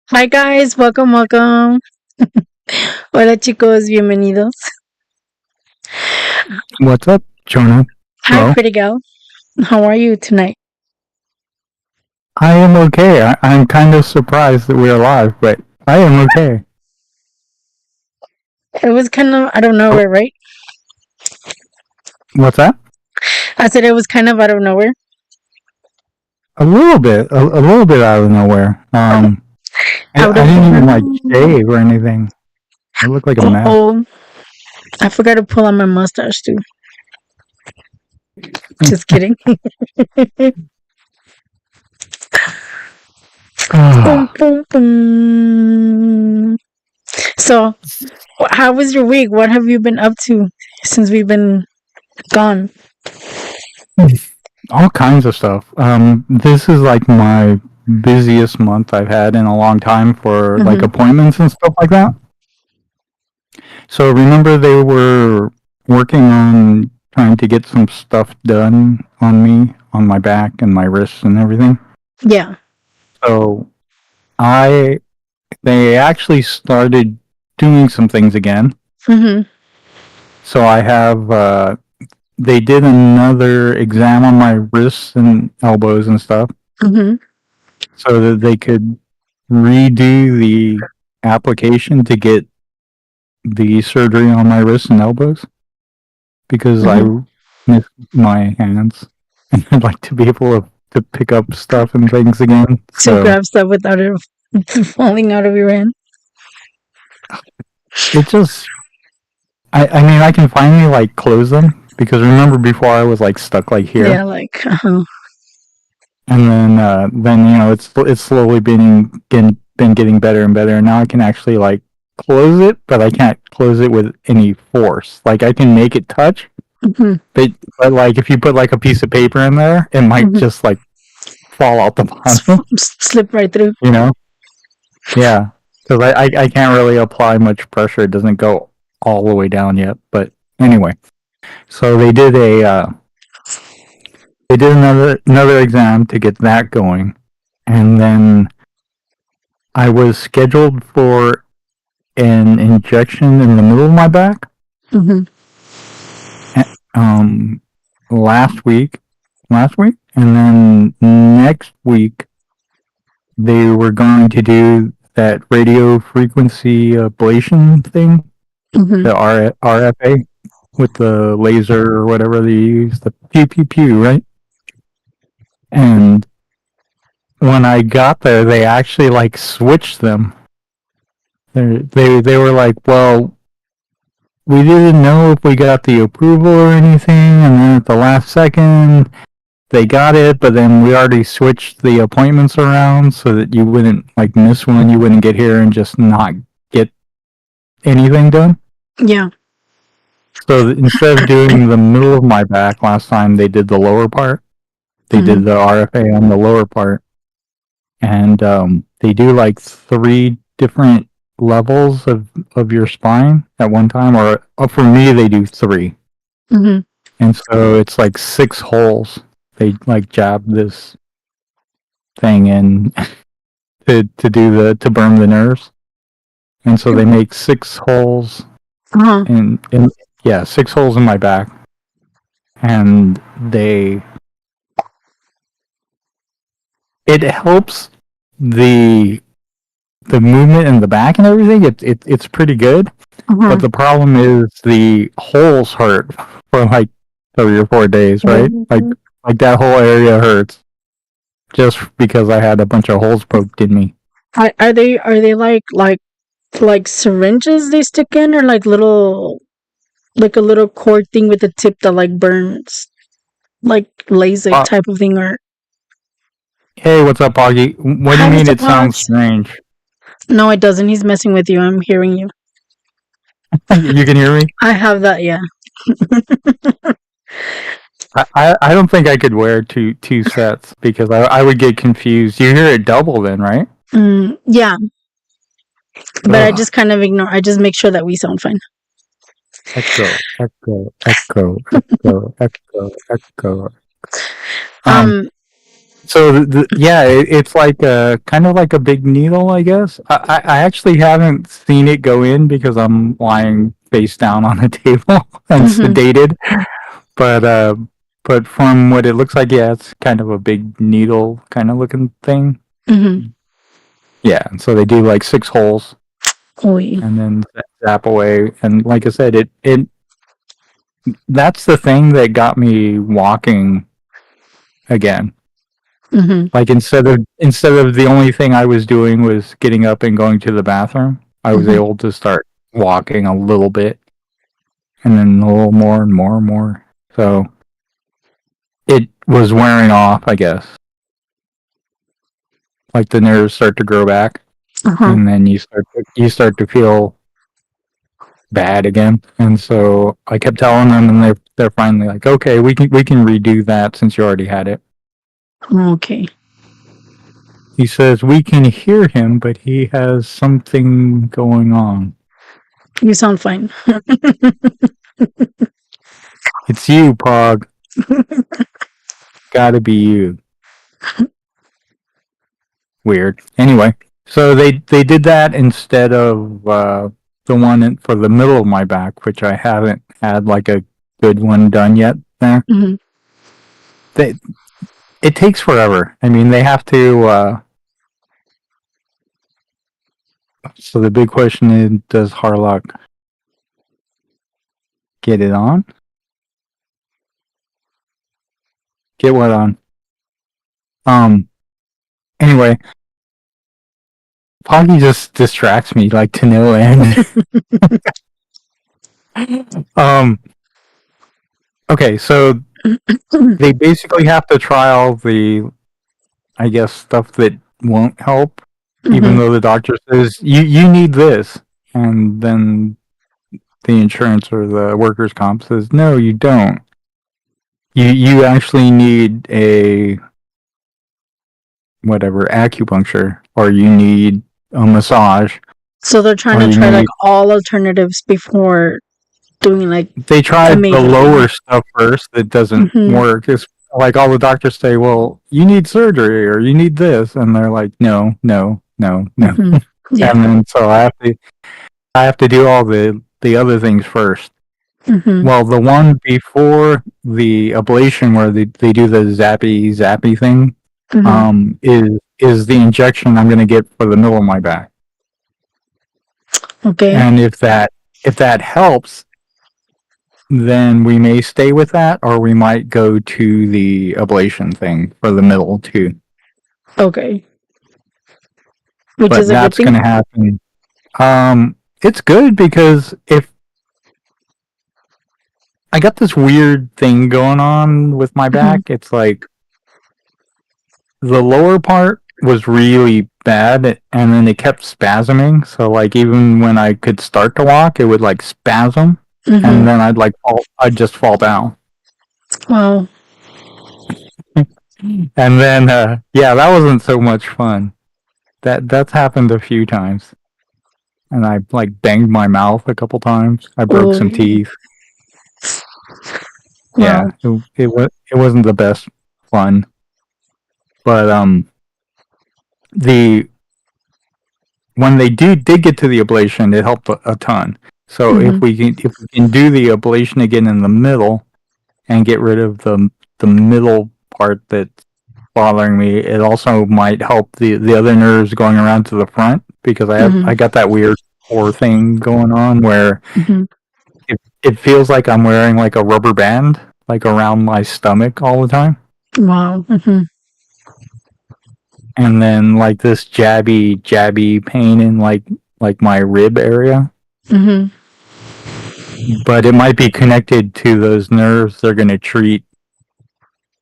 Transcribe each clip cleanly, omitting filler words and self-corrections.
Hi guys, welcome. Hola chicos, bienvenidos. What's up, Jonah? Hi Hello. pretty gal. How are you tonight? I am okay. I'm kind of surprised that we're alive, but I am okay. It was kind of out of Oh, nowhere, right? what's that? I said it was kind of out of nowhere. A little bit out of nowhere. Out I of didn't even like nowhere. shave or anything. I look like a mess. Oh, I forgot to pull on my mustache too. Just kidding. Boom, boom, boom. So, how was your week? What have you been up to since we've been gone? All kinds of stuff. This is like my busiest month I've had in a long time for like Mm-hmm. appointments and stuff like that. So remember they were working on trying to get some stuff done on me, on my back and my wrists and everything. Yeah. So I they actually started doing some things again. Mm-hmm. So I have they did another exam on my wrists and elbows and stuff Mm-hmm. so that they could redo the application to get the surgery on my wrists and elbows because I Mm-hmm. miss my hands and I'd like to be able to pick up stuff and things again. To So grab stuff without it falling out of your hand. it just I mean I can finally like close them because remember before I was like stuck like here Yeah, like and then it's slowly been getting better and better and now I can actually like close it but I can't close it with any force. Like I can make it touch hmm but like if you put like a piece of paper in there it might hmm just like fall out the bottom, slip right through. you know? Yeah, because I can't really apply much pressure. It doesn't go all the way down yet. But anyway, so they did another exam to get that going, and then I was scheduled for an injection in the middle of my back. hmm Um, last week, and then next week they were going to do that radio frequency ablation thing, hmm the RFA with the laser or whatever they use, the pew pew pew, right? And when I got there, they actually like switched them. They were like, well, we didn't know if we got the approval or anything, and then at the last second they got it, but then we already switched the appointments around so that you wouldn't like miss one, you wouldn't get here and just not get anything done. Yeah. So instead of doing the middle of my back last time, they did the lower part. They hmm did the RFA on the lower part, and they do like 3 different levels of your spine at one time. Or for me, they do 3, hmm and so it's like 6 holes. They like jab this thing in to do to burn the nerves, and so they make 6 holes Uh-huh. in yeah 6 holes in my back, and they it helps the the movement in the back and everything. It's pretty good, Uh-huh. but the problem is the holes hurt for like 3 or 4 days, right? Like that whole area hurts just because I had a bunch of holes poked in me. Are they like syringes they stick in or like a little cord thing with a tip that like burns like LASIK Uh, type of thing or hey, what's up, Augie? What do hi you mean Mr. it sounds Potts? strange? No, it doesn't. He's messing with you. I'm hearing you. You can hear me? I have that, yeah. I don't think I could wear two sets because I would get confused. You hear it double then, right? Yeah, but I Ugh. just kind of ignore. I just make sure that we sound fine. Echo, echo, echo, echo, echo, echo. Um, Um, So it's like a kind of like a big needle, I guess. I actually haven't seen it go in because I'm lying face down on a table and sedated. But from what it looks like, yeah, it's kind of a big needle kind of looking thing. Mm-hmm. Yeah, and so they do like 6 holes Oy. and then zap away. And like I said, it that's the thing that got me walking again. Mm-hmm. Like instead of the only thing I was doing was getting up and going to the bathroom, I was able to start walking a little bit, and then a little more and more and more. So it was wearing off, I guess. Like the nerves start to grow back, and then you start to feel bad again. And so I kept telling them, and they're finally like, okay, we can redo that since you already had it. Okay. He says we can hear him, but he has something going on. You sound fine. It's you, Pog. Gotta be you. Weird. Anyway, so they did that instead of the one for the middle of my back, which I haven't had like a good one done yet. There, it takes forever. I mean, they have to. So the big question is, does Harlock get it on? Get what on? Anyway, Poggy just distracts me like to no end. Okay, so they basically have to try all the, I guess, stuff that won't help, even though the doctor says you need this, and then the insurance or the workers' comp says no, you don't. You actually need a whatever acupuncture, or you need a massage. So they're trying to try like all alternatives before doing like. They tried the lower stuff first that doesn't work. It's like all the doctors say, well, you need surgery or you need this, and they're like, no. Yeah. And then so I have to do all the other things first. Well, the one before the ablation where they do the zappy thing is the injection I'm going to get for the middle of my back. Okay. And if that helps, then we may stay with that, or we might go to the ablation thing for the middle too. Okay. But that's going to happen. It's good because if I got this weird thing going on with my back, it's like the lower part was really bad, and then it kept spasming. So like even when I could start to walk, it would like spasm. And then I'd just fall down. Wow. And then, that wasn't so much fun. That's happened a few times. And I like banged my mouth a couple times. I broke some teeth. Wow. Yeah, it wasn't the best fun. But when they did get to the ablation, it helped a ton. So if we can do the ablation again in the middle and get rid of the middle part that's bothering me, it also might help the other nerves going around to the front, because I got that weird core thing going on where it feels like I'm wearing like a rubber band like around my stomach all the time. Wow. And then like this jabby pain in like my rib area. But it might be connected to those nerves they're going to treat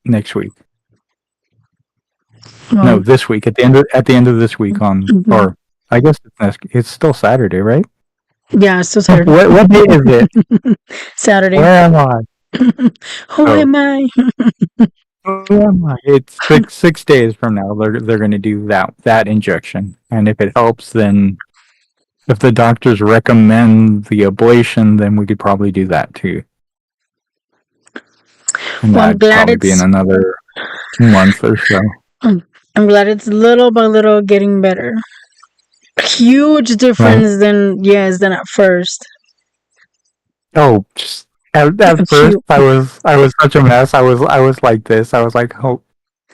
next week. No, this week at the end of this week or I guess it's still Saturday, right? Yeah, it's still Saturday. What day is it? Saturday. Where am I? Who am I? Who am I? It's 6 days from now. They're going to do that injection, and if it helps, then if the doctors recommend the ablation, then we could probably do that too. And that'd probably be in another 2 months or so. I'm glad it's little by little getting better. Huge Right? difference than at first. Oh, just at first, Huge. I was such a mess. I was like this. I was like, oh,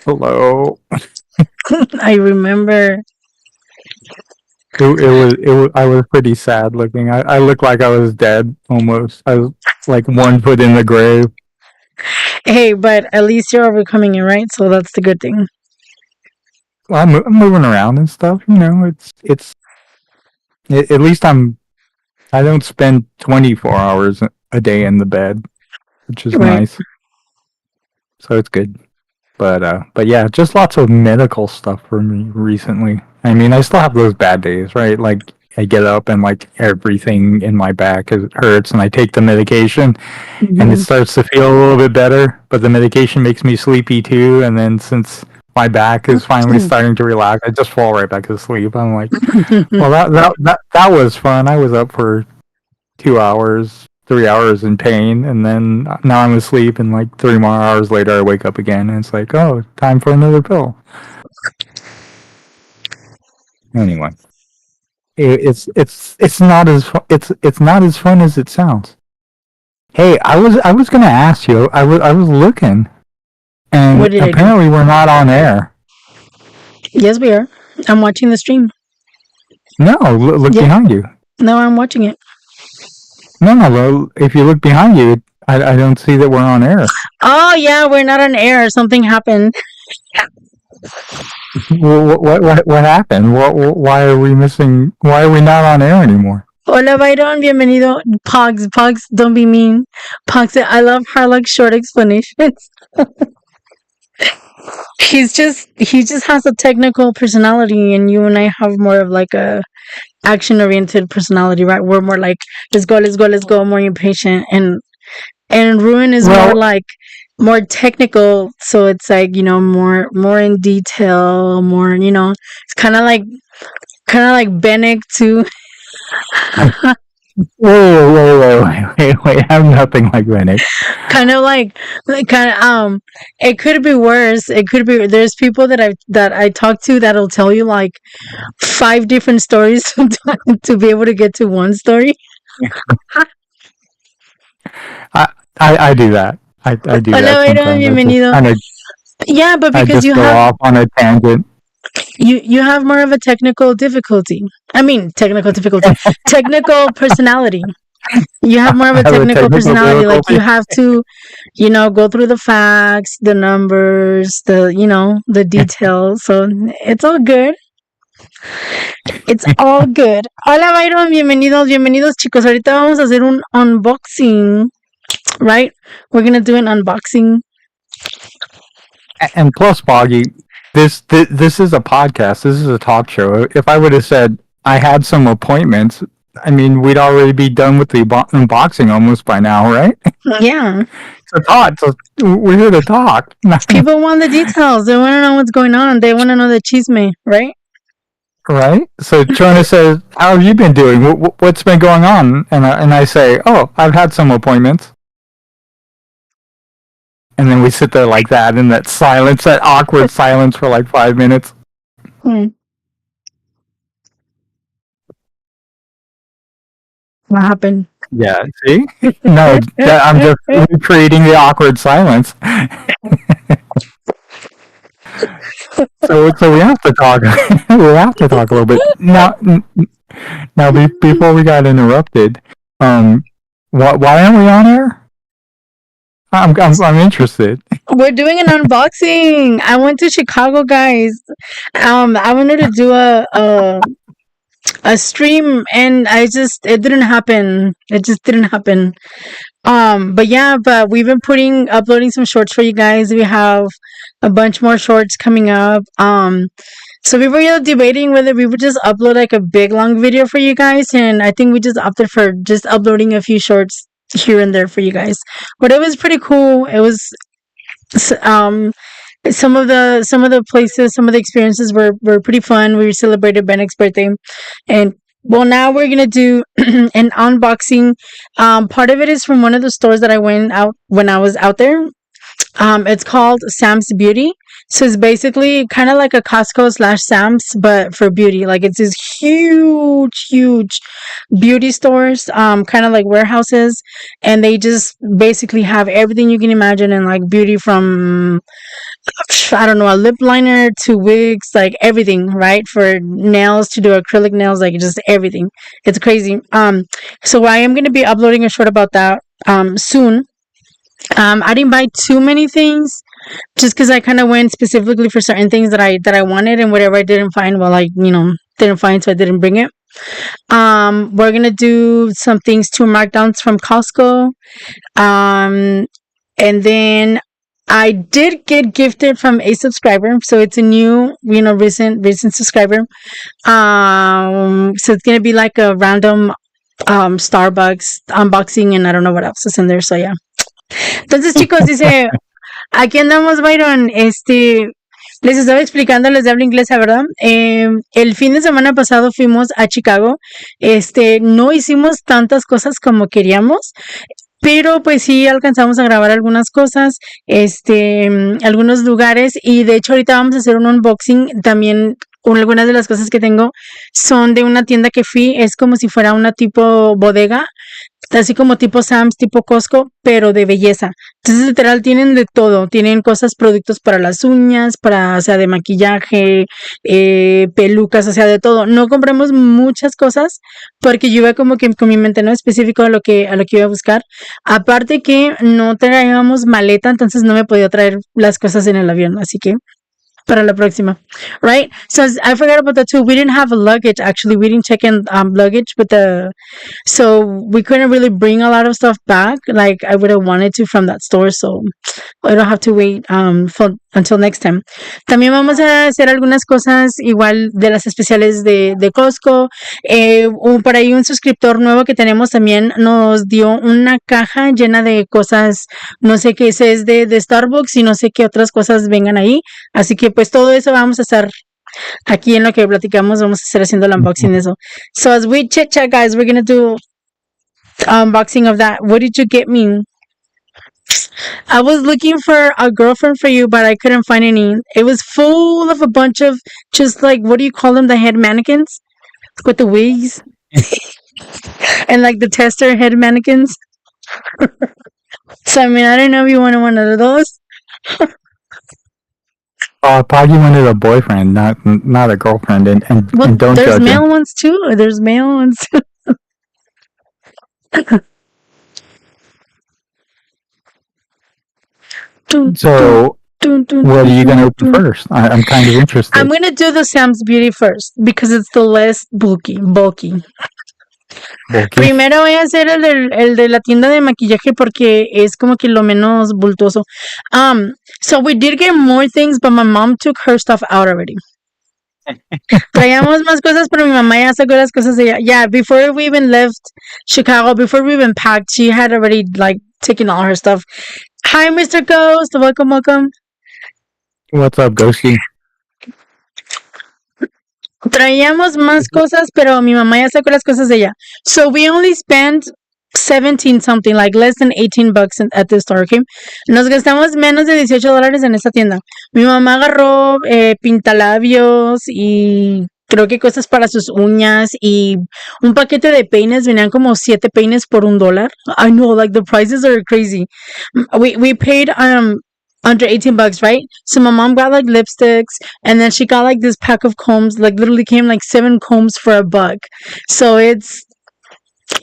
hello. I remember. I was pretty sad looking. I looked like I was dead almost. I was like 1 foot in the grave. Hey, but at least you're overcoming it, right? So that's the good thing. Well, I'm moving around and stuff. You know, at least I don't spend 24 hours a day in the bed, which is Right. nice. So it's good. But yeah, just lots of medical stuff for me recently. I mean, I still have those bad days, right? Like I get up and like everything in my back hurts, and I take the medication, and it starts to feel a little bit better. But the medication makes me sleepy too, and then since my back is finally starting to relax, I just fall right back to sleep. I'm like, well, that was fun. I was up for 2 hours, 3 hours in pain, and then now I'm asleep, and like 3 more hours later, I wake up again, and it's like, oh, time for another pill. Anyway, it's not as it's not as fun as it sounds. Hey, I was gonna ask you. I was looking, and What did I do? apparently we're not on air. Yes, we are. I'm watching the stream. No, look Yeah. behind you. No, I'm watching it. No, if you look behind you, I don't see that we're on air. Oh yeah, we're not on air. Something happened. What happened? Why are we missing? Why are we not on air anymore? Hola, Byron. Bienvenido. Pogs, don't be mean. Pogs, I love Harlock's short explanations. he just has a technical personality, and you and I have more of like a action oriented personality, right? We're more like let's go, more impatient, and Ruin is more like more technical, so it's like, you know, more in detail, more, you know, it's kind of like Bennett too. Wait, I'm nothing like Rennick. Kind of like it could be worse. It could be, there's people that I talk to that'll tell you like 5 different stories to be able to get to one story. I do that. I do Hola, that Byron, sometimes. bienvenido. Yeah, but I because just go off on a tangent. you have more of a technical difficulty. I mean, technical difficulty, technical personality. You have more of a technical personality. Like you have to, you know, go through the facts, the numbers, the details. So it's all good. It's all good. Hola, Byron. Bienvenidos, chicos. Ahorita vamos a hacer un unboxing, right? We're gonna do an unboxing. And plus, Boggy, this is a podcast. This is a talk show. If I would have said I had some appointments, I mean, we'd already be done with the unboxing almost by now, right? Yeah. So we're here to talk. People want the details. They want to know what's going on. They want to know the chisme, right? Right. So Jonah says, "How have you been doing? What's been going on?" And I say, "Oh, I've had some appointments." And then we sit there like that in that silence, that awkward silence for like 5 minutes. What happened? Yeah, see? No, I'm just recreating the awkward silence. So we have to talk. We have to talk a little bit now. Before we got interrupted, why aren't we on air? I'm interested. We're doing an unboxing. I went to Chicago, guys. I wanted to do a stream, and it didn't happen. It just didn't happen. But we've been uploading some shorts for you guys. We have a bunch more shorts coming up. So we were debating whether we would just upload like a big long video for you guys, and I think we just opted for just uploading a few shorts here and there for you guys. But it was pretty cool. It was some of the places, some of the experiences were pretty fun. We celebrated Bennett's birthday, and well, now we're gonna do an unboxing. Part of it is from one of the stores that I went out when I was out there. It's called Sam's Beauty. So it's basically kind of like a Costco / Sam's, but for beauty. Like it's these huge beauty stores, kind of like warehouses, and they just basically have everything you can imagine in like beauty, from I don't know, a lip liner to wigs, like everything, right? For nails, to do acrylic nails, like just everything. It's crazy. So I am gonna be uploading a short about that soon. I didn't buy too many things just because I kind of went specifically for certain things that I wanted, and whatever I didn't find, well, I didn't find, so I didn't bring it. We're gonna do some things to markdowns from Costco. And then I did get gifted from a subscriber, so it's a new, recent subscriber. So it's gonna be like a random Starbucks unboxing, and I don't know what else is in there. So yeah. Entonces, chicos, dice, aquí andamos, Byron. Les estaba explicando, les hablo inglés, ¿verdad? El fin de semana pasado fuimos a Chicago. No hicimos tantas cosas como queríamos, pero pues sí alcanzamos a grabar algunas cosas, algunos lugares, y de hecho ahorita vamos a hacer un unboxing también. Algunas de las cosas que tengo son de una tienda que fui, es como si fuera una tipo bodega, así como tipo Sam's, tipo Costco, pero de belleza. Entonces, literal, tienen de todo. Tienen cosas, productos para las uñas, o sea, de maquillaje, pelucas, o sea, de todo. No compramos muchas cosas porque yo iba como que con mi mente no específico a lo que iba a buscar. Aparte que no traíamos maleta, entonces no me podía traer las cosas en el avión, así que para la próxima, right? So I forgot about that too. We didn't have luggage, actually. We didn't check in luggage so we couldn't really bring a lot of stuff back like I would have wanted to from that store. So I don't have to wait until next time. También vamos a hacer algunas cosas igual de las especiales de Costco. Por ahí un suscriptor nuevo que tenemos también nos dio una caja llena de cosas, no sé qué es de Starbucks, y no sé qué otras cosas vengan ahí. Así que pues todo eso vamos a estar aquí en lo que platicamos, vamos a estar haciendo el unboxing de eso. So as we chit chat, guys, we're gonna do unboxing of that. What did you get me? I was looking for a girlfriend for you, but I couldn't find any. It was full of a bunch of just like, what do you call them? The head mannequins with the wigs and like the tester head mannequins. So I mean, I don't know if you want one of those. I thought you wanted a boyfriend, not a girlfriend, and Well, don't there's judge male him. ones too. There's male ones too. So, what are you going to open first? I'm kind of interested. I'm gonna do the Sam's Beauty first because it's the less bulky. Bulky. Primero voy a hacer el de la tienda de maquillaje porque es como que lo menos bultoso. So we did get more things, but my mom took her stuff out already. Traíamos más cosas, pero mi mamá ya sacó las cosas de ella. Yeah, before we even left Chicago, before we even packed, she had already like taken all her stuff. Hi, Mr. Ghost. Welcome. What's up, Ghosty? Traíamos más cosas, pero mi mamá ya sacó las cosas de ella. So we only spent 17 something, like less than $18 at the store, okay? Nos gastamos menos de $18 en esta tienda. Mi mamá agarró pintalabios y creo que cosas para sus uñas y un paquete de peines. Venían como 7 peines por $1. I know, like the prices are crazy. We paid under $18, right? So my mom got like lipsticks, and then she got like this pack of combs, like literally came like 7 combs for $1. So it's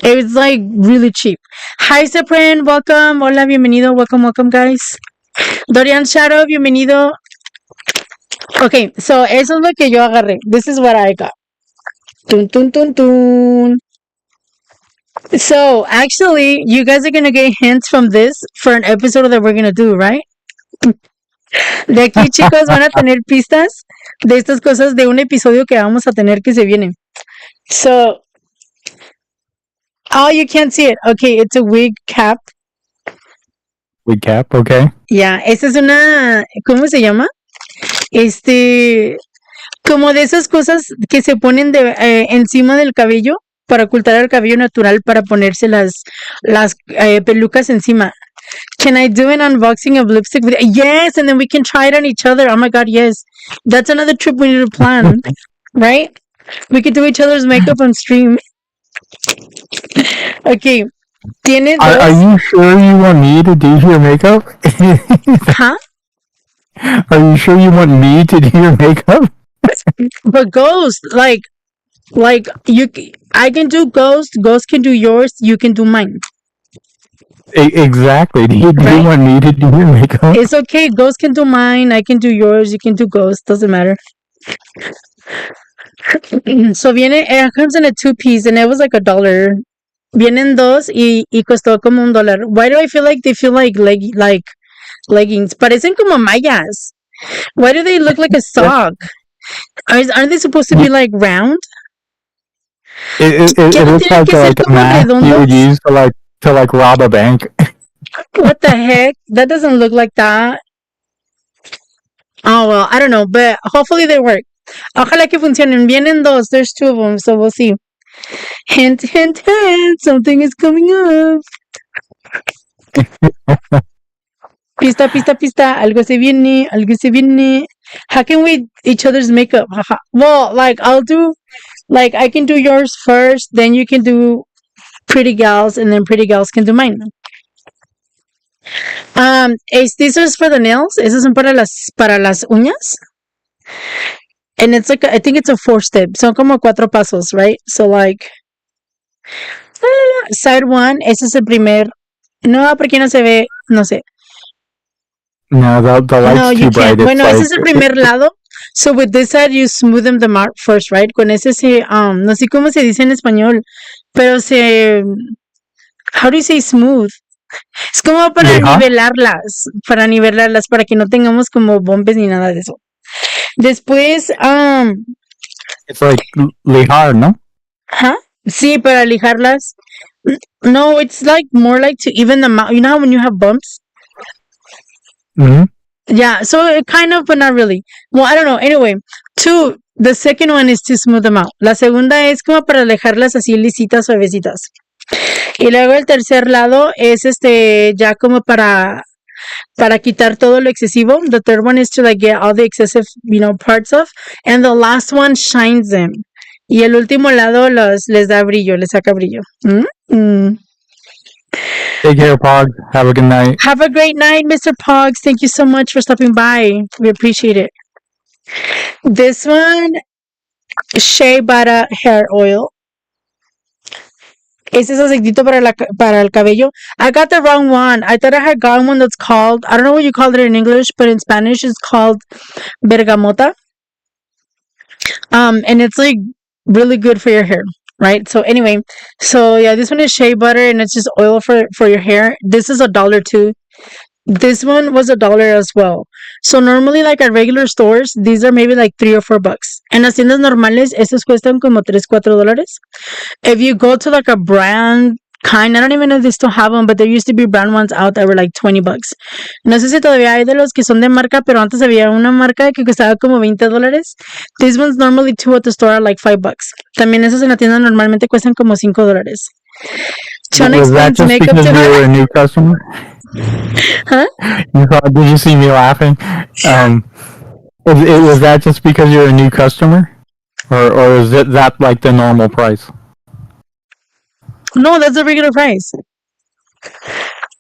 like really cheap. Hi, Sepren, welcome. Hola, bienvenido. Welcome, guys. Dorian Shadow, bienvenido. Okay, so eso es lo que yo agarré. This is what I got. Tun. So actually, you guys are gonna get hints from this for an episode that we're gonna do, right? De aquí, chicos, van a tener pistas de estas cosas de un episodio que vamos a tener que se viene. So, oh, you can't see it. Okay, it's a wig cap. Wig cap, okay. Yeah, esta es una, ¿cómo se llama? Como de esas cosas que se ponen encima del cabello, para ocultar el cabello natural para ponerse las pelucas encima. Can I do an unboxing of lipstick with? Yes, and then we can try it on each other. Oh my god, yes. That's another trip we need to plan, right? We could do each other's makeup on stream. Okay. ¿Tiene dos? Are you sure you want me to do your makeup? Huh? Are you sure you want me to do your makeup? But Ghost, like you, I can do Ghost. Ghost can do yours. You can do mine. Exactly. Do you Right? want me to do your makeup? It's okay. Ghost can do mine. I can do yours. You can do Ghost. Doesn't matter. So viene, it comes in a 2-piece and it was like $1. Vienen dos y costó como $1. Why do I feel like they feel like leggings? Parecen como mallas. Why do they look like a sock? Aren't they supposed to be like round? It ¿Qué no looks tienen like que ser a como mask you would redondos? use to rob a bank. What the heck? That doesn't look like that. Oh, well, I don't know, but hopefully they work. Ojalá que funcionen. Vienen dos. There's 2 of them, so we'll see. Hint, hint, hint. Something is coming up. Pista, pista, pista. Algo se viene. Algo se viene. How can we each other's makeup? Well, like, I'll do, like, I can do yours first, then you can do Pretty Gals, and then Pretty Gals can do mine. These are for the nails. Esas son para las uñas. And it's like, I think it's a 4-step. Son como 4 pasos, right? So like, side 1, ese es el primer. No, porque no se ve, no sé. No, the light's No, too you bright. can't. Bueno, It's ese es el primer lado. So with this side, you smooth them out first, right? Con ese se, no sé cómo se dice en español, pero se, how do you say smooth? Es como para nivelarlas, para que no tengamos como bombes ni nada de eso. Después, It's like lijar, ¿no? ¿huh? Sí, para lijarlas. No, it's like more like to even them out. You know how when you have bumps? Mm-hmm. Yeah, so it kind of, but not really. Well, I don't know. Anyway, 2, the second one is to smooth them out. La segunda es como para dejarlas así lisitas, suavecitas. Y luego el tercer lado es ya como para quitar todo lo excesivo. The third one is to like get all the excessive, parts off. And the last one shines them. Y el último lado les da brillo, les saca brillo. Take care, Pog. Have a good night. Have a great night, Mr. Pogs. Thank you so much for stopping by. We appreciate it. This one, Shea Butter Hair Oil. Ese es aceitito para el cabello. I got the wrong one. I thought I had gotten one that's called, I don't know what you call it in English, but in Spanish it's called bergamota. And it's like really good for your hair, right? So anyway, yeah, this one is shea butter and it's just oil for your hair. This is $1 too. This one was $1 as well. So normally, like at regular stores, these are maybe like $3 or $4. En las tiendas normales, estos cuestan como $3-4. If you go to like a brand kind, I don't even know if they still have them, but there used to be brand ones out that were like $20. No sé si todavía hay de los que son de marca, pero antes había una marca que costaba como $20. These ones normally too at the store are like $5. También esos en la tienda normalmente cuestan como $5. John Was that explains just makeup because to you were her. a new customer? Huh? Did you see me laughing? Was that just because you're a new customer? Or is that like the normal price? No, that's the regular price.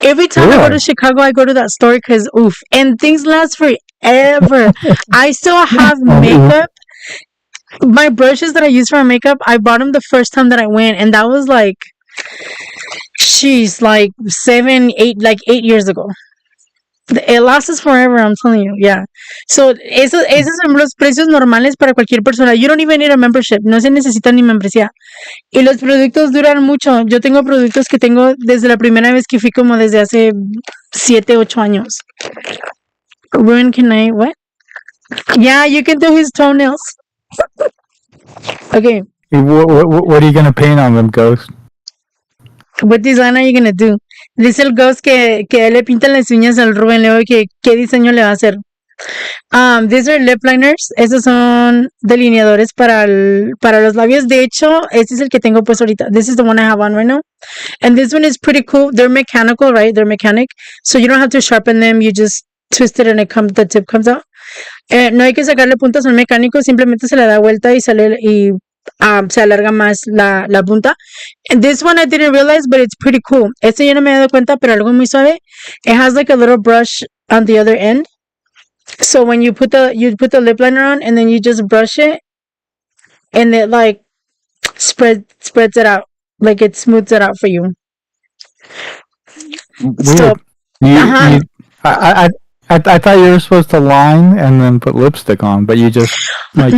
Every time I go to Chicago, I go to that store because oof, and things last forever. I still have makeup. My brushes that I use for makeup, I bought them the first time that I went, and that was like, like 8 years ago. It lasts forever, I'm telling you, yeah. So, esos son los precios normales para cualquier persona. You don't even need a membership. No se necesita ni membresía. Y los productos duran mucho. Yo tengo productos que tengo desde la primera vez que fui como desde hace 7-8 años. When can I, what? Yeah, you can do his toenails. Okay. What are you going to paint on them, Ghost? What design are you going to do? Dice el Ghost que él le pinta las uñas al Rubén. Le digo que qué diseño le va a hacer. These are lip liners. Esos son delineadores para los labios. De hecho, este es el que tengo puesto ahorita. This is the one I have on right now. And this one is pretty cool. They're mechanical, right? They're mechanic. So you don't have to sharpen them. You just twist it and the tip comes out. No hay que sacarle punta, son mecánicos. Simplemente se le da vuelta y se alarga más la punta. And this one I didn't realize, but it's pretty cool. Este yo no me he dado cuenta, pero algo muy suave. It has like a little brush on the other end. So when you put the lip liner on and then you just brush it and it like spreads it out. Like it smooths it out for you. Weird. So I thought you were supposed to line and then put lipstick on, but you just like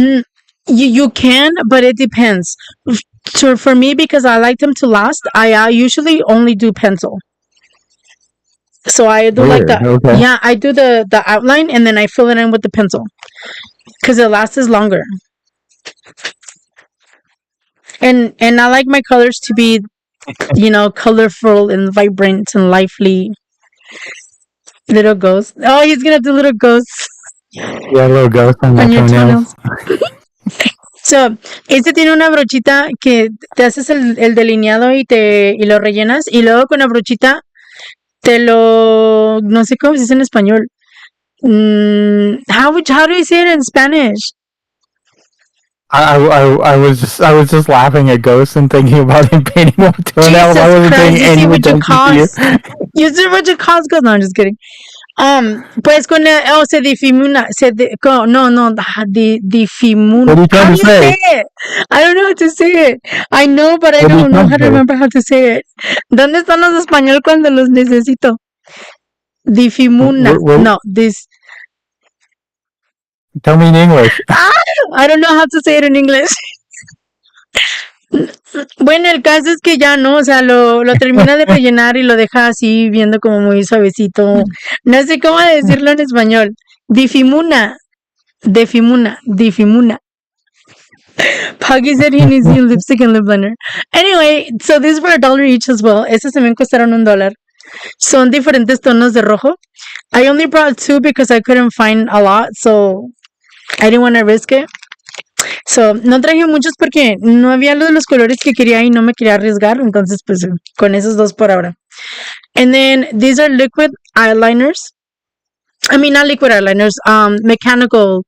you can, but it depends. So for me, because I like them to last, I usually only do pencil. So I do weird. like that. Okay. Yeah, I do the outline and then I fill it in with the pencil because it lasts longer. And I like my colors to be, colorful and vibrant and lively. Little ghosts. Oh, he's gonna do little ghosts. Yeah, little ghost on my your toenails. So, este tiene una brochita que te haces el delineado y lo rellenas y luego con la brochita no sé cómo se dice en español. How do you say it in Spanish? I was just laughing at ghosts and thinking about him painting my toenails. I wasn't paying any attention to you. You see what you COSTCO? No, I'm just kidding. Pues se difumina. Difumina. What are you trying to say? It? I don't know how to say it. I know, but I don't know how to remember how to say it. ¿Dónde están los español cuando los necesito? Difumina. No, this. Tell me in English. I don't know how to say it in English. Bueno, el caso es que ya no, o sea, lo termina de rellenar y lo deja así viendo como muy suavecito. No sé cómo decirlo en español. Difumina. Puggy said he needs new lipstick and lip liner. Anyway, so these were $1 each as well. Estos también costaron $1. Son diferentes tonos de rojo. I only brought 2 because I couldn't find a lot, so I didn't want to risk it. So, no traje muchos porque no había lo de los colores que quería y no me quería arriesgar. Entonces, pues, con esos 2 por ahora. And then, these are liquid eyeliners. I mean, not liquid eyeliners. Mechanical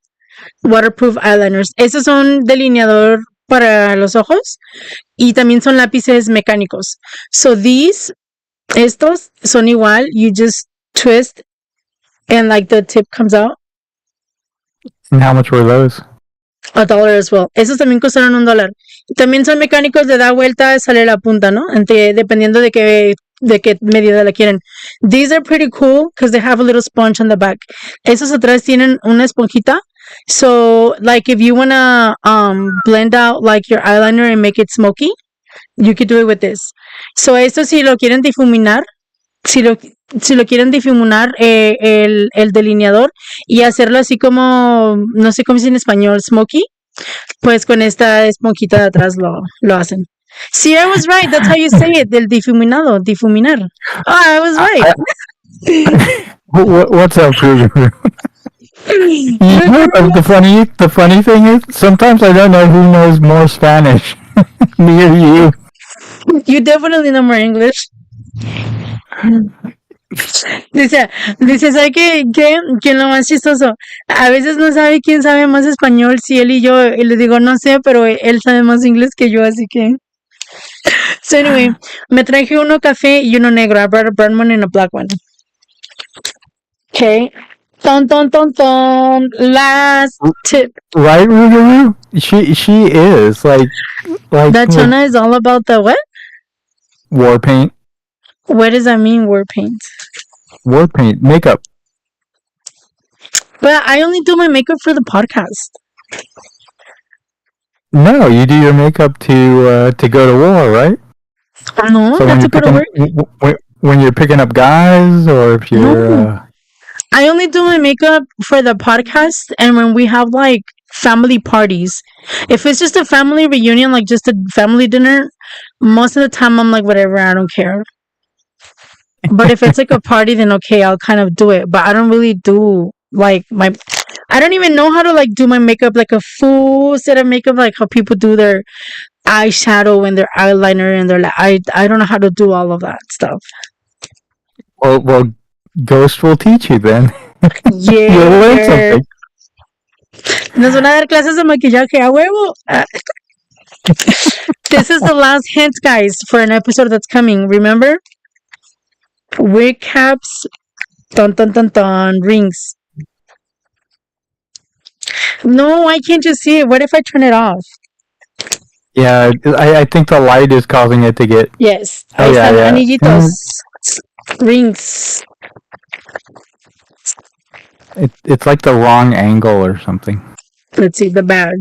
waterproof eyeliners. Esos son delineador para los ojos. Y también son lápices mecánicos. So, estos son igual. You just twist and like the tip comes out. And how much were those? $1 as well. Esos también costaron $1. También son mecánicos de dar vuelta, sale la punta, ¿no? Dependiendo de qué medida la quieren. These are pretty cool because they have a little sponge on the back. Esos atrás tienen una esponjita. So, like if you wanna blend out like your eyeliner and make it smoky, you could do it with this. So, esto si lo quieren difuminar, si lo quieren difuminar el delineador y hacerlo así como, no sé cómo se dice en español, smoky, pues con esta esponjita de atrás lo hacen. See, I was right. That's how you say it, del difuminar. Oh, I was right. What's up, Kruger? The funny thing is, sometimes I don't know who knows more Spanish, me or you. You definitely know more English. Dice, ¿sabe qué es lo más chistoso? A veces no sabe quién sabe más español, si él y yo, y le digo, no sé, pero él sabe más inglés que yo, así que... So anyway, me traje uno café y uno negro. I brought a brown one and a black one. Okay. Ton. Last tip. Right, Rugaroo? She is, like... That Chona is all about the what? War paint. What does that mean, war paint? War paint. Makeup. But I only do my makeup for the podcast. No, you do your makeup to go to war, right? No, so not to go to work. When you're picking up guys, or if you're... No. I only do my makeup for the podcast and when we have, like, family parties. If it's just a family reunion, like just a family dinner, most of the time I'm like, whatever, I don't care. But if it's like a party, then okay, I'll kind of do it. But I don't really do like my. I don't even know how to like do my makeup like a full set of makeup like how people do their eyeshadow and their eyeliner and their I don't know how to do all of that stuff. Well, Ghost will teach you then. You'll learn Yeah. something. Nos van a dar clases de maquillaje a huevo. This is the last hint, guys, for an episode that's coming. Remember? Wig caps, dun dun dun dun, rings. No, I can't just see it. What if I turn it off? Yeah, I think the light is causing it to get. Yes. Oh, Ahí yeah, están, yeah. anillitos. Rings. It's like the wrong angle or something. Let's see, the bag.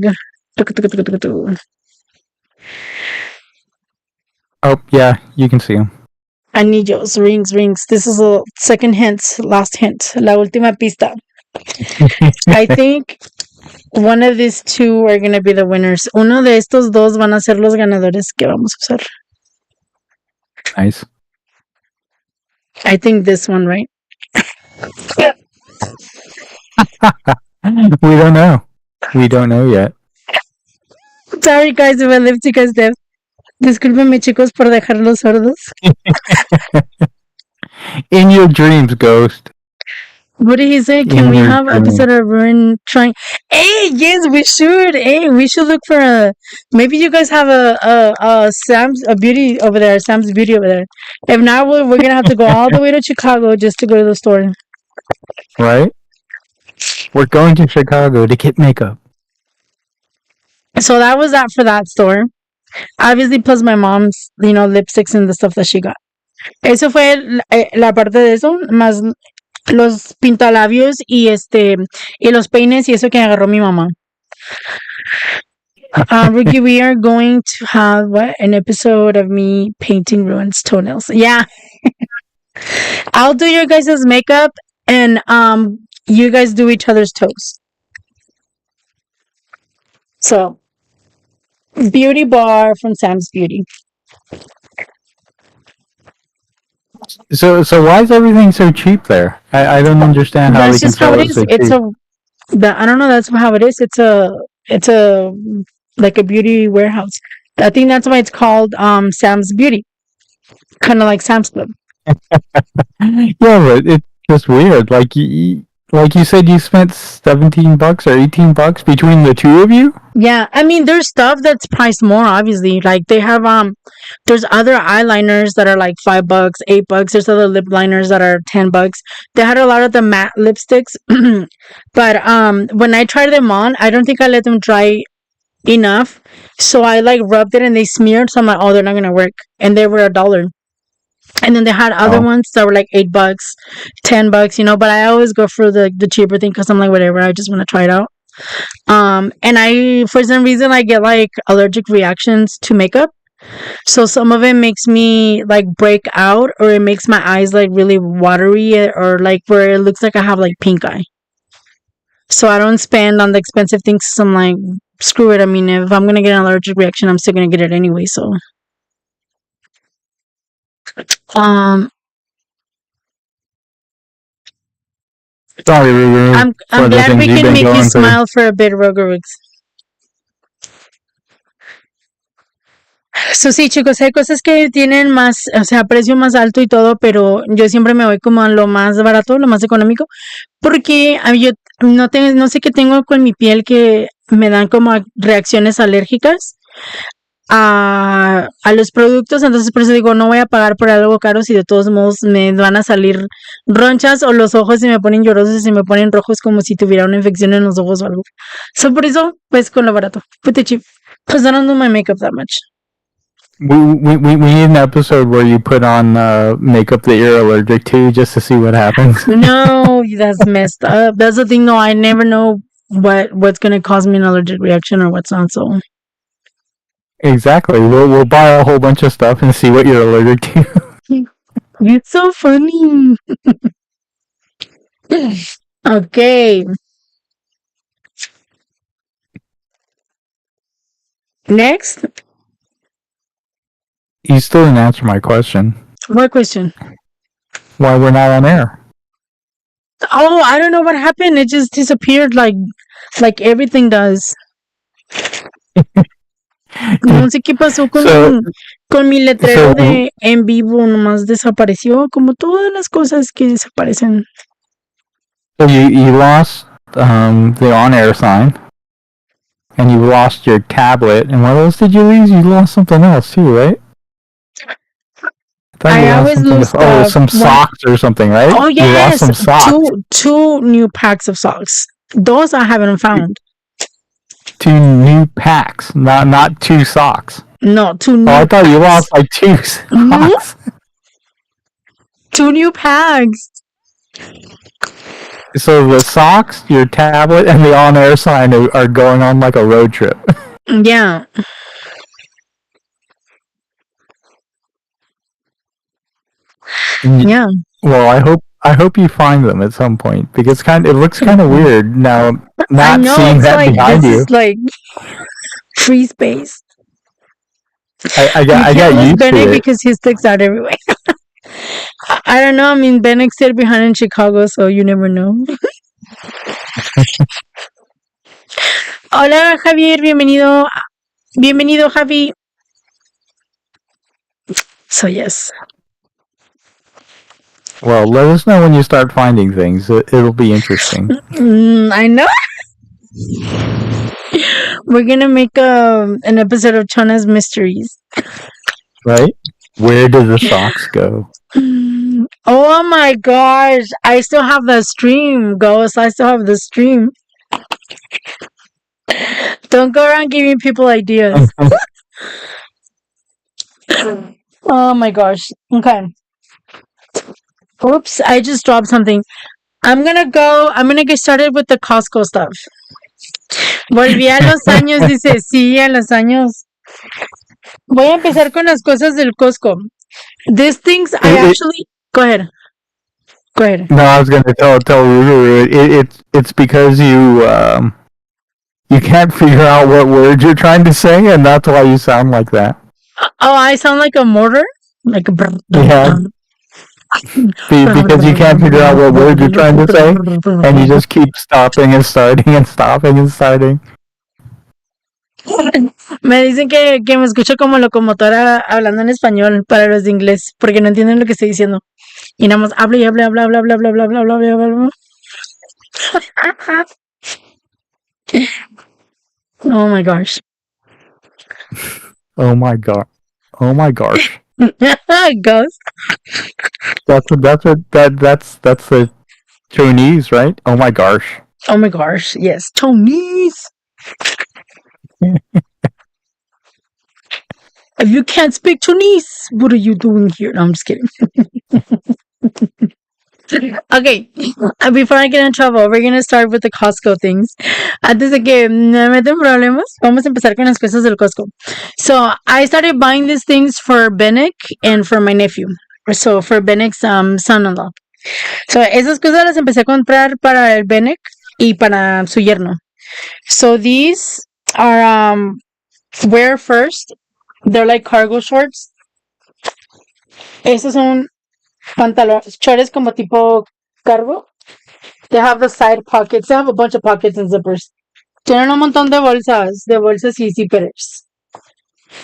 Oh, yeah, you can see them. Anillos, rings. This is a second hint, last hint. La última pista. I think one of these two are going to be the winners. Uno de estos dos van a ser los ganadores que vamos a usar. Nice. I think this one, right? We don't know. We don't know yet. Sorry, guys, if I left you guys deaf. Discúlpenme, chicos, por dejarlos sordos. In your dreams, Ghost. What did he say? Can we have an episode of Ruin trying? Hey, yes, we should. Hey, we should look for a. Maybe you guys have a Sam's a beauty over there. Sam's beauty over there. If not, we're gonna have to go all the way to Chicago just to go to the store. Right? We're going to Chicago to get makeup. So that was that for that store. Obviously, plus my mom's, lipsticks and the stuff that she got. Eso fue la parte de eso, más los pintalabios y los peines y eso que agarró mi mamá. Ricky, we are going to have an episode of me painting Ruin's toenails. Yeah. I'll do your guys' makeup and you guys do each other's toes. So beauty bar from Sam's Beauty. So why is everything so cheap there? I don't understand how That's they can just how sell it it is. so cheap. I don't know. That's how it is. It's a like a beauty warehouse. I think that's why it's called Sam's Beauty, kind of like Sam's Club. Yeah, but it's just weird. Like you said, you spent $17 or $18 between the two of you. Yeah, I mean, there's stuff that's priced more. Obviously, like they have there's other eyeliners that are like $5, $8. There's other lip liners that are $10. They had a lot of the matte lipsticks, but when I tried them on, I don't think I let them dry enough. So I like rubbed it and they smeared. So I'm like, oh, they're not gonna work, and they were $1. And then they had other ones that were like $8, $10, but I always go for the cheaper thing because I'm like, whatever, I just want to try it out. And I, for some reason, I get like allergic reactions to makeup. So some of it makes me like break out, or it makes my eyes like really watery, or like where it looks like I have like pink eye. So I don't spend on the expensive things. So I'm like, screw it. I mean, if I'm gonna get an allergic reaction, I'm still gonna get it anyway. So Sorry, Ruger. I'm glad we can make you smile for a bit, Rogerwix. So sí, chicos, hay cosas que tienen más, o sea, precio más alto y todo, pero yo siempre me voy como a lo más barato, lo más económico, porque yo no sé qué tengo con mi piel que me dan como reacciones alérgicas a los productos, entonces por eso digo, no voy a pagar por algo caro si de todos modos me van a salir ronchas o los ojos se me ponen llorosos y se me ponen rojos como si tuviera una infección en los ojos o algo. So por eso, pues con lo barato. Put it cheap. Because I don't do my makeup that much. We need an episode where you put on makeup that you're allergic to just to see what happens. No, that's messed up. That's the thing. No, I never know what's gonna cause me an allergic reaction or what's not. So exactly. We'll buy a whole bunch of stuff and see what you're allergic to. It's so funny. Okay. Next. You still didn't answer my question. What question? Why we're not on air? Oh, I don't know what happened. It just disappeared like everything does. No sé qué pasó So, con mi letrero so, de en vivo, nomás desapareció, como todas las cosas que desaparecen. so you lost the on-air sign, and you lost your tablet, and what else did you lose? You lost something else too, right? I thought I you lost always something lose else. Oh, some socks or something, right? Oh You lost yes, some socks. two new packs of socks. Those I haven't found. 2 new packs, not 2 socks. No, 2 new. Oh, I thought you packs. lost like 2 socks. 2 new packs. So the socks, your tablet, and the on-air sign are going on like a road trip. Yeah. Yeah. Well, I hope you find them at some point because it looks kind of weird now I not know, seeing it's that like behind this you. is like free space. I You got can't lose used to Bennett it. because he sticks out everywhere. I don't know. I mean, Bennett's still behind in Chicago, so you never know. Hola, Javier. Bienvenido. Bienvenido, Javi. So, yes. Well, let us know when you start finding things. It'll be interesting. I know. We're gonna make an episode of Chona's Mysteries. Right? Where do the socks go? Oh my gosh. I still have the stream, Ghost. I still have the stream. Don't go around giving people ideas. Oh my gosh. Okay. Oops, I just dropped something. I'm gonna get started with the Costco stuff. Volví a los años, dice, sí, a los años. Voy a empezar con las cosas del Costco. These things I actually... Go ahead. Go ahead. No, I was going to tell Ruru, it's because you can't figure out what words you're trying to say, and that's why you sound like that. Oh, I sound like a mortar? Like a... Yeah. Because you can't figure out what words you're trying to say, and you just keep stopping and starting and stopping and starting. Me dicen que me escucho como locomotora hablando en español para los de inglés, porque no entienden lo que estoy diciendo. Y nada más habla y habla, habla, habla, habla, habla, habla, habla, habla, habla, habla. Oh my gosh. Oh my god. Oh my gosh. Ghost. That's the Chinese, right? Oh my gosh. Oh my gosh. Yes. Chinese. If you can't speak Chinese, what are you doing here? No, I'm just kidding. Okay, before I get in trouble, we're gonna start with the Costco things. Antes de que me meten problemas, vamos a empezar con las cosas del Costco. So, I started buying these things for Benek and for my nephew. So, for Benek's son-in-law. So, esas cosas las empecé a comprar para el Benek y para su yerno. So, these are wear first. They're like cargo shorts. Estos son pantalones, chores como tipo cargo. They have the side pockets. They have a bunch of pockets and zippers. Tienen un montón de bolsas y zippers.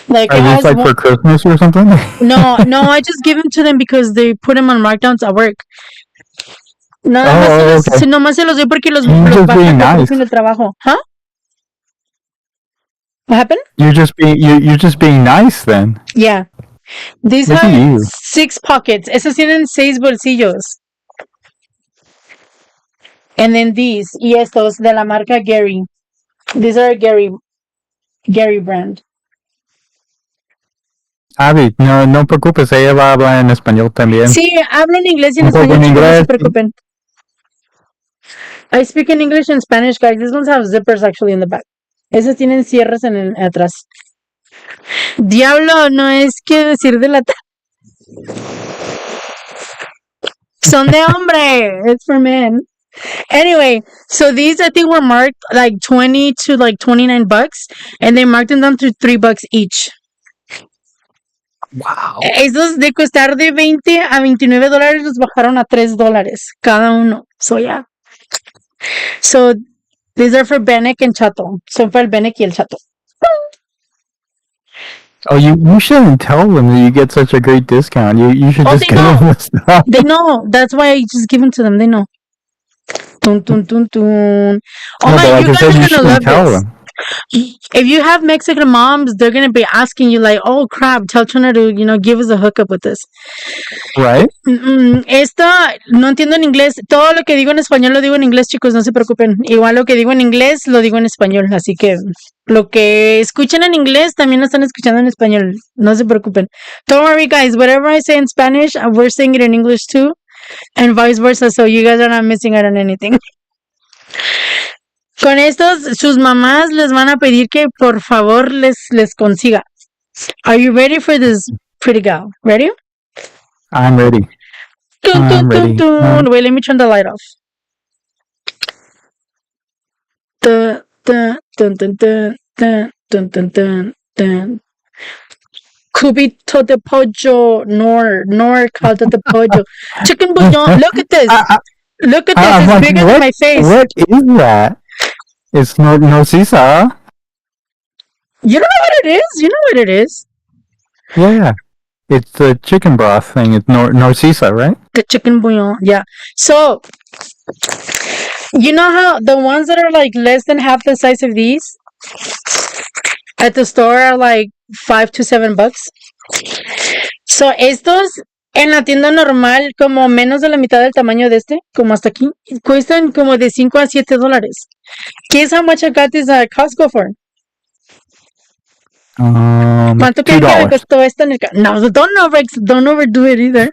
Like, Are these like for Christmas or something? No, I just give them to them because they put them on markdowns at work. Nomás se los doy porque los bajan nice. En el trabajo. Huh? What happened? You're just being nice then. Yeah. These have 6 pockets. Esos tienen 6 bolsillos. And then these, y estos de la marca Gary. These are Gary brand. Abby, no preocupes, ella va a hablar en español también. Sí, hablo en inglés y en español, chicos, no se preocupen. I speak in English and Spanish, guys. These ones have zippers actually in the back. Esos tienen cierres atrás. Diablo, no es que decir de la... Son de hombre. It's for men. Anyway, so these I think were marked like 20 to like $29, and they marked them down to $3 each. Wow. Esos de costar de $20 a $29 los bajaron a $3 cada uno. So, yeah. So, these are for Benek and Chato. Son para el Benek y el Chato. Oh, you shouldn't tell them that you get such a great discount. You should just they give them know. the stuff. They know. That's why I just give them to them. They know. Tun, tun, tun, tun. Oh, No, my, but like you I guys said, are you going to shouldn't love tell this. them. If you have Mexican moms, they're going to be asking you like, oh, crap, tell Trina to, give us a hookup with this. Right? Esto no entiendo en inglés. Todo lo que digo en español lo digo en inglés, chicos, no se preocupen. Igual lo que digo en inglés lo digo en español, así que lo que escuchan en inglés también lo están escuchando en español. No se preocupen. Don't worry, guys. Whatever I say in Spanish, we're saying it in English too, and vice versa. So you guys are not missing out on anything. Con estos, sus mamás les van a pedir que por favor les consiga. Are you ready for this, pretty gal? Ready? I'm ready. I'm ready. Wait, let me turn the light off. Dun, dun, dun, dun, dun, dun, dun, dun, dun, dun. Cubito de pollo, nor caldo de pollo. Chicken bouillon. Look at this. Look at this. It's bigger than my face. What is that? It's Norcisa. You don't know what it is? You know what it is. Yeah. It's the chicken broth thing. It's Norcisa, right? The chicken bouillon. Yeah. So, you know how the ones that are like less than half the size of these at the store are like $5 to $7. So, estos en la tienda normal, como menos de la mitad del tamaño de este, como hasta aquí, cuestan como de $5 a $7. Guess how much I got this at Costco for? ¿Cuánto creen que me costó esto en el No, don't overdo it either.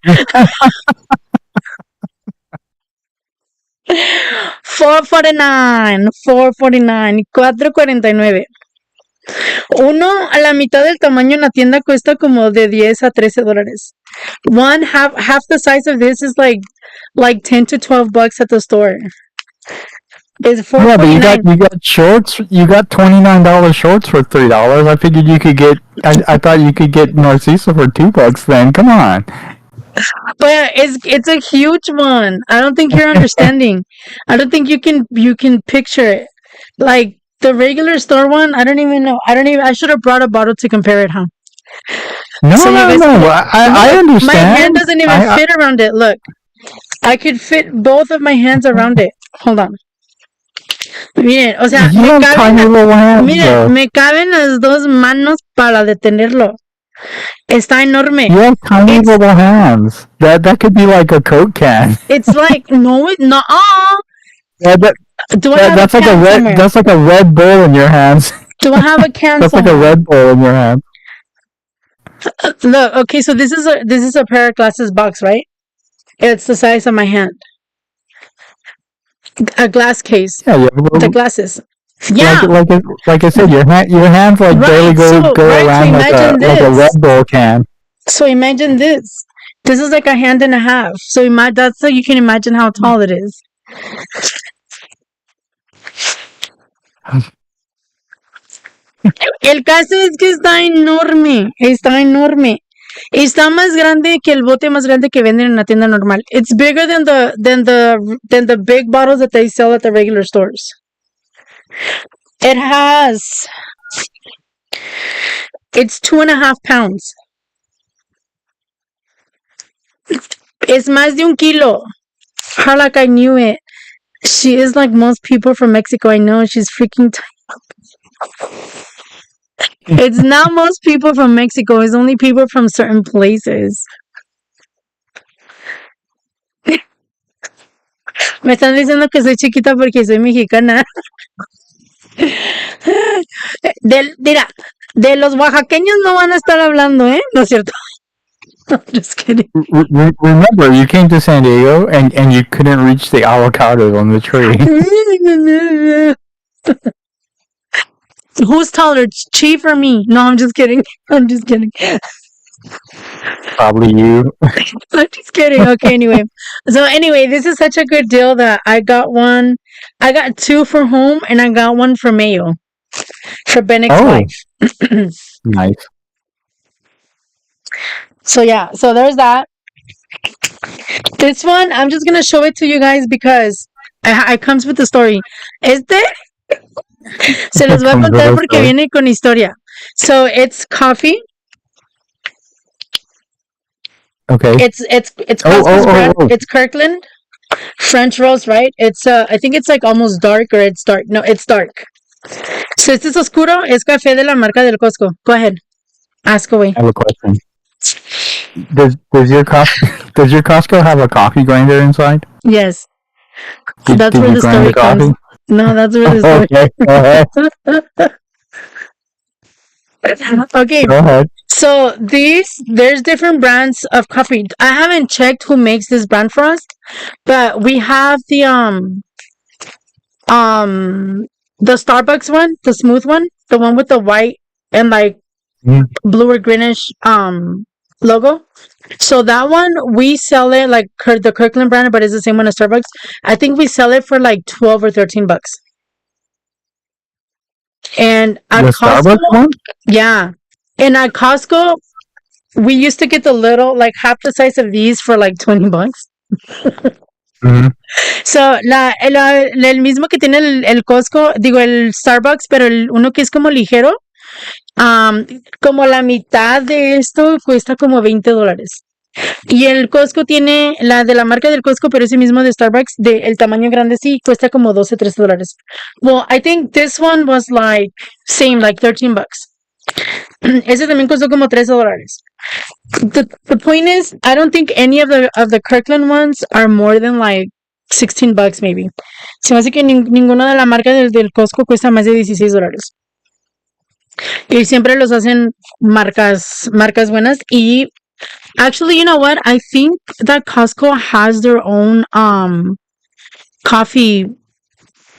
$4.49, $4.49. Uno a la mitad del tamaño en la tienda cuesta como de $10 a $13. One half the size of this is like $10 to $12 at the store. It's $4.49. Yeah, but you got shorts. You got $29 shorts for $3. I figured you could get. I thought you could get Narcisa for $2. Then come on. But it's a huge one. I don't think you're understanding. I don't think you can picture it. Like the regular store one, I don't even know. I should have brought a bottle to compare it, huh? No. I understand. My hand doesn't even fit around it. Look, I could fit both of my hands around it. Hold on. Miren, o sea, me caben las dos manos para detenerlo. Está enorme. You have tiny little hands. That could be like a Coke can. It's like no. Yeah, that's like a Red Bull in your hands. Do I have a can? That's like a Red Bull in your hand. Look, okay, so this is a pair of glasses box, right? It's the size of my hand. A glass case. Yeah, the glasses. Yeah, like I said, your hands like barely go around like a Red Bull can. So imagine this. This is like a hand and a half. So that's so you can imagine how tall it is. El caso es que está enorme. Está más grande que el bote más grande que venden en la tienda normal. It's bigger than the big bottles that they sell at the regular stores. It's 2.5 pounds. It's más de 1 kilo. How like I knew it. She is like most people from Mexico. I know she's freaking tiny. It's not most people from Mexico. It's only people from certain places. Me están diciendo que soy chiquita porque soy mexicana. Mira, de los oaxaqueños no van a estar hablando, ¿eh? ¿No es cierto? I'm just kidding. Remember, you came to San Diego and you couldn't reach the avocado on the tree. Who's taller, Chief or me? No, I'm just kidding. Probably you. I'm just kidding. Okay, anyway, this is such a good deal that I got 2 for home and I got 1 for Mayo. For Benek's wife. Nice. So yeah, so there's that. This one, I'm just gonna show it to you guys because it comes with the story. Este se los voy a Comes with contar a porque story. viene con historia. So it's coffee. Okay. It's Oh, Costco's brand. oh. It's Kirkland French roast, right? It's I think it's like almost dark or it's dark. No, it's dark. So este es oscuro. Es café de la marca del Costco. Go ahead, ask away. I have a question. Does your Costco have a coffee grinder inside? Yes, Did that's where you the grind story the coffee? comes. No, that's where the story. Okay, go ahead. Okay, Go ahead. so there's different brands of coffee. I haven't checked who makes this brand for us, but we have the Starbucks one, the smooth one, the one with the white and like blue or greenish logo. So that one we sell it like the Kirkland brand, but it's the same one as Starbucks. I think we sell it for like 12 or 13 bucks. And at The Costco, Starbucks one? yeah. And at Costco, we used to get the little, like half the size of these for like 20 bucks. Mhm. So, el mismo que tiene el Costco, digo, el Starbucks, pero uno que es como ligero, como la mitad de esto cuesta como $20. Y el Costco tiene la de la marca del Costco, pero ese mismo de Starbucks, de el tamaño grande sí, cuesta como $12, $13. Well, I think this one was like, same, like 13 bucks. Ese también costó como $13. The point is, I don't think any of the Kirkland ones are more than like 16 bucks maybe. Se me hace que ninguna de la marca del Costco cuesta más de $16. Y siempre los hacen marcas buenas. Y actually, you know what? I think that Costco has their own coffee.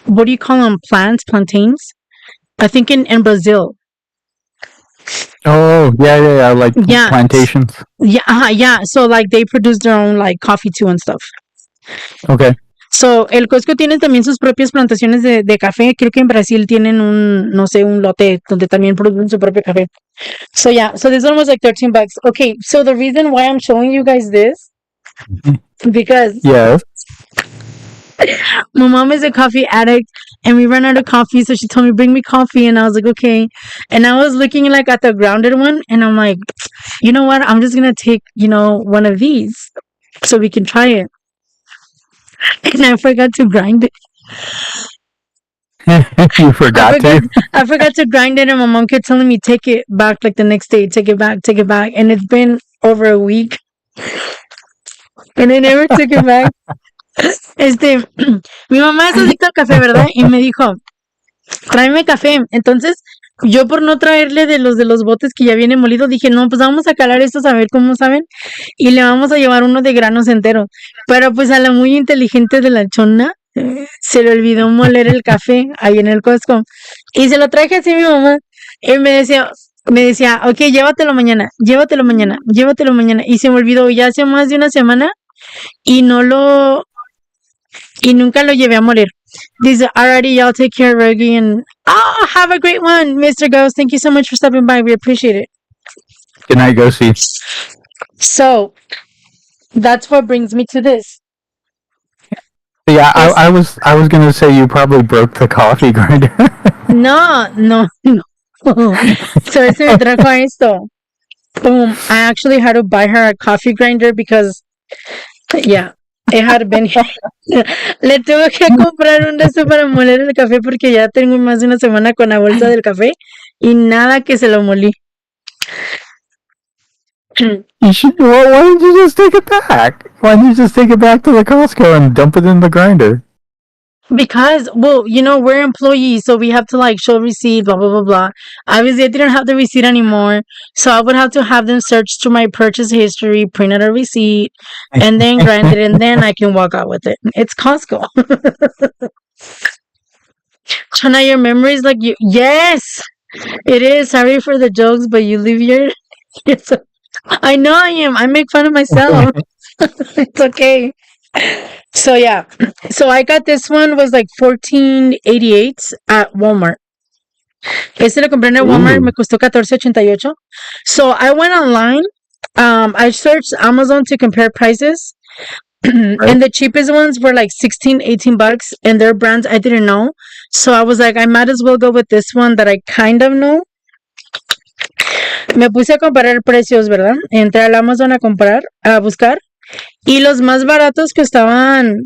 What do you call them? Plantains? I think in Brazil. Oh, yeah, like Yeah. plantations. Yeah. So like they produce their own like coffee too and stuff. Okay. So, el Costco tiene también sus propias plantaciones de café. Creo que en Brasil tienen no sé, un lote donde también producen su propio café. So, yeah. So, this one was like 13 bucks. Okay. So, the reason why I'm showing you guys this, because Yes. my mom is a coffee addict and we ran out of coffee. So, she told me, bring me coffee. And I was like, okay. And I was looking like at the grounded one. And I'm like, you know what? I'm just going to take, one of these so we can try it. And I forgot to grind it. You forgot to? I forgot to grind it, and my mom kept telling me, take it back like the next day, take it back. And it's been over a week. And I never took it back. Mi mamá es adicta al café, ¿verdad? Y me dijo, tráeme café. Entonces, yo por no traerle de los botes que ya viene molido, dije, no, pues vamos a calar estos a ver cómo saben. Y le vamos a llevar uno de granos entero. Pero pues a la muy inteligente de la chona, se le olvidó moler el café ahí en el Costco. Y se lo traje así a mi mamá. Y me decía, ok, llévatelo mañana. Y se me olvidó ya hace más de una semana y nunca lo llevé a moler. Dice, alrighty, y'all take care, Reggie, and have a great one, Mr. Ghost. Thank you so much for stopping by. We appreciate it. Good night, Ghosty. So, that's what brings me to this. Yeah, I was gonna say you probably broke the coffee grinder. No. So, ese me trajo a esto. I actually had to buy her a coffee grinder because, yeah, it had been here. Le tuve que comprar un de esto para moler el café porque ya tengo más de una semana con la bolsa del café y nada que se lo molí. You should. Well, why didn't you just take it back? Why didn't you just take it back to the Costco and dump it in the grinder? Because, well, we're employees, so we have to like show receipt, blah, blah, blah, blah. Obviously, I didn't have the receipt anymore, so I would have to have them search through my purchase history, print out a receipt, and then grind it, and then I can walk out with it. It's Costco. Chana, your memory is like you. Yes, it is. Sorry for the jokes, but you leave your. I know I am. I make fun of myself. It's okay. So yeah, so I got this one was like $14.88 at Walmart. Este lo compré en el Walmart, me costó $14.88. So I went online I searched Amazon to compare prices. Right? And the cheapest ones were like 16, $18, and their brands I didn't know. So I was like, I might as well go with this one that I kind of know. Me puse a comparar precios, ¿verdad? Entré al Amazon a comprar, a buscar, y los más baratos costaban,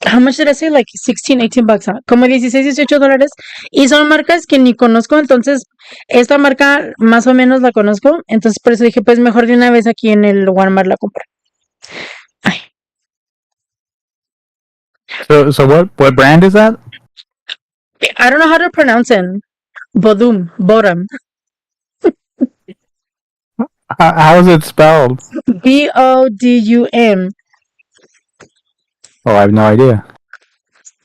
how much did I say? Like 16, $18, huh? Como 16, $18. Y son marcas que ni conozco, entonces esta marca más o menos la conozco, entonces por eso dije, pues mejor de una vez aquí en el Walmart la compro. Ay, So what brand is that? I don't know how to pronounce it. Bodum. How is it spelled? Bodum. Oh, I have no idea.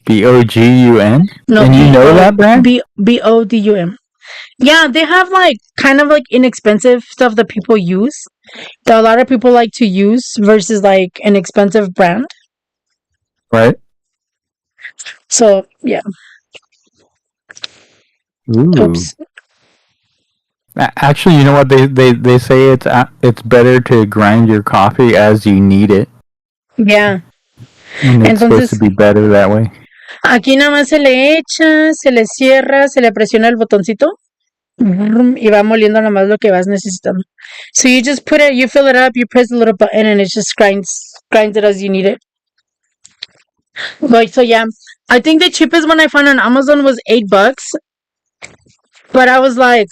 BOGUN? No, And you know that brand? Bodum. Yeah, they have like kind of like inexpensive stuff that people use, that a lot of people like to use versus like an expensive brand. Right? So yeah. Ooh. Oops. Actually, you know what they say it's better to grind your coffee as you need it, Yeah. and it's supposed to Entonces, be better that way. aquí nada más se le echa, se le cierra, se le presiona el botoncito y va moliendo nada más lo que vas necesitando. So you just put it, you fill it up, you press the little button, and it just grinds it as you need it. Like, so yeah, I think the cheapest one I found on Amazon was $8, but I was like,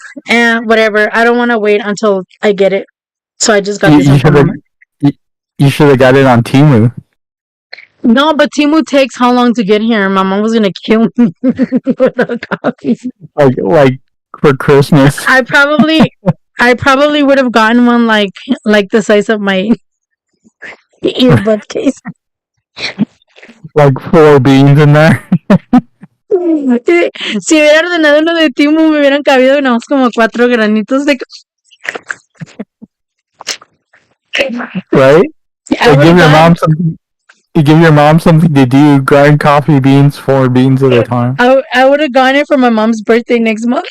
whatever. I don't want to wait until I get it, so I just got this You one should from have Mama. you should have got it on Temu. No, but Timu takes how long to get here? My mom was gonna kill me with a copy. Like for Christmas. I probably would have gotten one like the size of my earbud case. Like 4 beans in there. Si hubiera ordenado uno de Timu, me hubieran cabido nada más como 4 granitos de. Right? I Like would have got. you give your mom something to do, grind coffee beans, 4 beans at a time. I would have gotten it for my mom's birthday next month.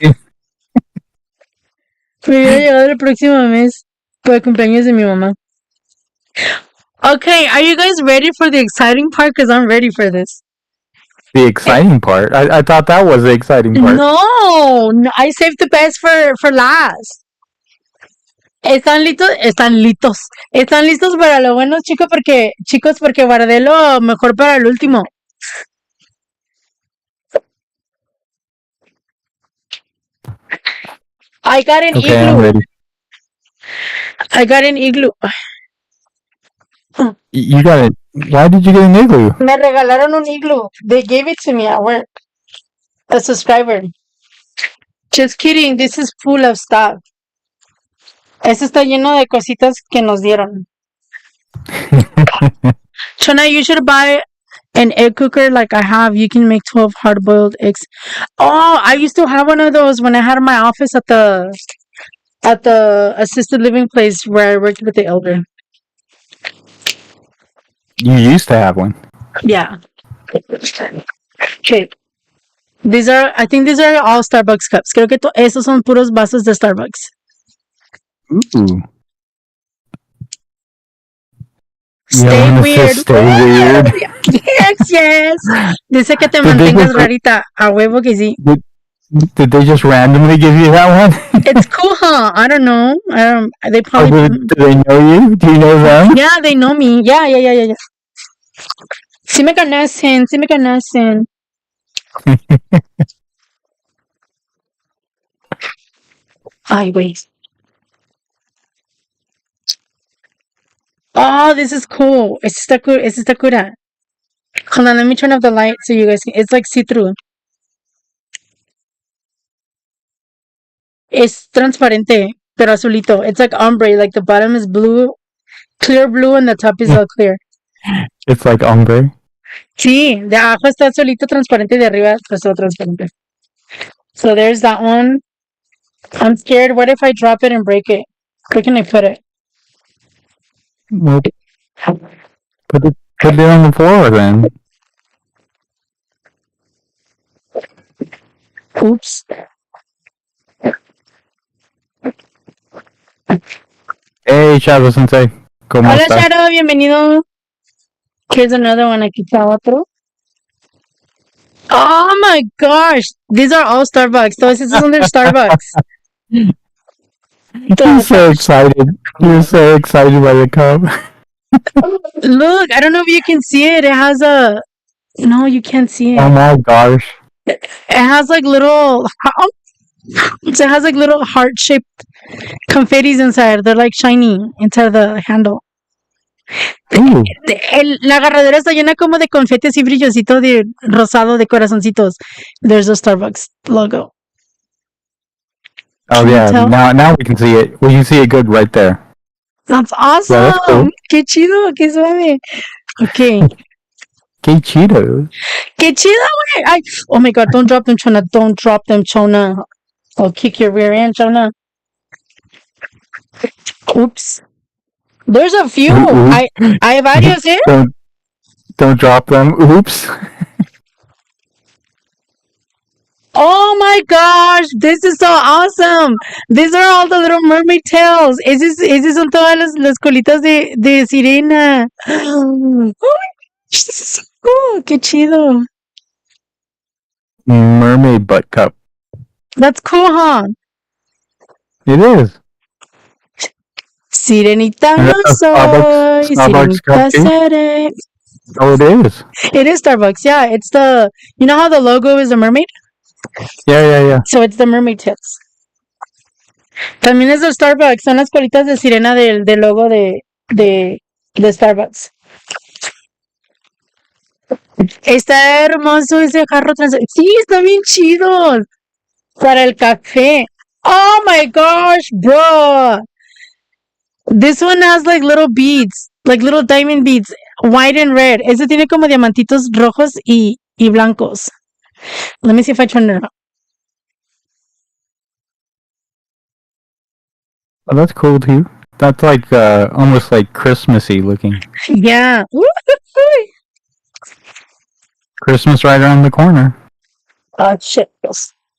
Me hubiera llegado el próximo mes por el cumpleaños de mi mamá. Okay, are you guys ready for the exciting part? Because I'm ready for this. The exciting part. I thought that was the exciting part. No, I saved the best for last. ¿Están listos? Están listos. ¿Están listos para lo bueno, chicos? Porque guardé lo mejor para el último. I got an Okay, I'm igloo. ready. I got an igloo. You got it. Why did you get an igloo? Me regalaron un igloo. They gave it to me at work. A subscriber. Just kidding. This is full of stuff. Este está lleno de cositas que nos dieron. Chona, you should buy an egg cooker like I have. You can make 12 hard-boiled eggs. Oh, I used to have one of those when I had my office at the assisted living place where I worked with the elder. You used to have one. Yeah. Okay. I think these are all Starbucks cups. Creo que esos son puros vasos de Starbucks. Ooh. Stay weird. Stay weird. Yes. Dice que te Did they mantengas just- rarita. A huevo que sí. Did they just randomly give you that one? It's cool, huh? I don't know. They Or probably. do they know you? Do you know them? Yeah, they know me. Yeah. Sí me conocen. Ay, wait. Oh, this is cool. Esta está cura. Hold on, let me turn off the light so you guys can. It's like see-through. Es transparente, pero azulito. It's like ombre. Like the bottom is blue, clear blue, and the top is all clear. It's like ombre. Sí, de abajo está azulito transparente y de arriba está todo transparente. So there's that one. I'm scared. What if I drop it and break it? Where can I put it? Well, put it on the floor then. Oops. Hey, Hey, Chavo Sensei. ¿Cómo Hola, estás? Charo, bienvenido. Here's another one. Aquí está otro. Oh my gosh. These are all Starbucks. Todos estos son del Starbucks. You're so excited. You're so excited by the cup. Look, I don't know if you can see it. It has a. No, you can't see Oh it. my gosh. It has like little. It has like little heart shaped confettis inside. They're like shiny inside the handle. Ooh. La agarradera está llena como de confetes y brillosito de rosado de corazoncitos. There's a Starbucks logo. Oh Can you yeah. tell? Now we can see it. We can see it good right there. That's awesome. Yeah, that's cool. Qué chido, qué suave. Okay. Qué chido. Qué chido, güey. Oh my god, don't drop them, Chona. Don't drop them, Chona. I'll kick your rear end, Chona. Oops. There's a few. Ooh. Hay varios, eh? Don't drop them. Oops. Oh my gosh, this is so awesome. These are all the little mermaid tails. Esas son todas las colitas de sirena. Oh, this is so cool. Qué chido. Mermaid butt cup. That's cool, huh? It is. Sirenita And no it's a soy, Starbucks cup sirenita too? seré. Oh, it is. It is Starbucks, yeah. It's the, you know how the logo is a mermaid? Yeah. So it's the mermaid tits. También es de Starbucks, son las colitas de sirena del logo de Starbucks. Está hermoso ese jarro Sí, está bien chido. Para el café. Oh my gosh, bro. This one has like little beads, like little diamond beads, white and red. Ese tiene como diamantitos rojos y blancos. Let me see if I turn it up. Oh, that's cool too. That's like almost like Christmassy looking. Yeah. Christmas right around the corner. Shit.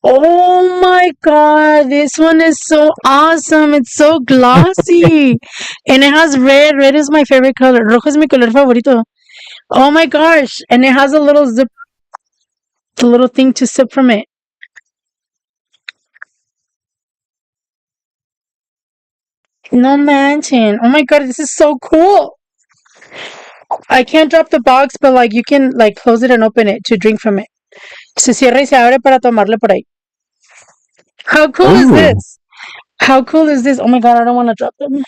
Oh my god, this one is so awesome. It's so glossy. And it has red. Red is my favorite color. Rojo es mi color favorito. Oh my gosh. And it has a little zip, a little thing to sip from it. No manchen. Oh my god, this is so cool. I can't drop the box, but like you can like close it and open it to drink from it. Se cierra y se abre para tomarle por ahí. How cool is Ooh. this? How cool is this? Oh my god, I don't want to drop them.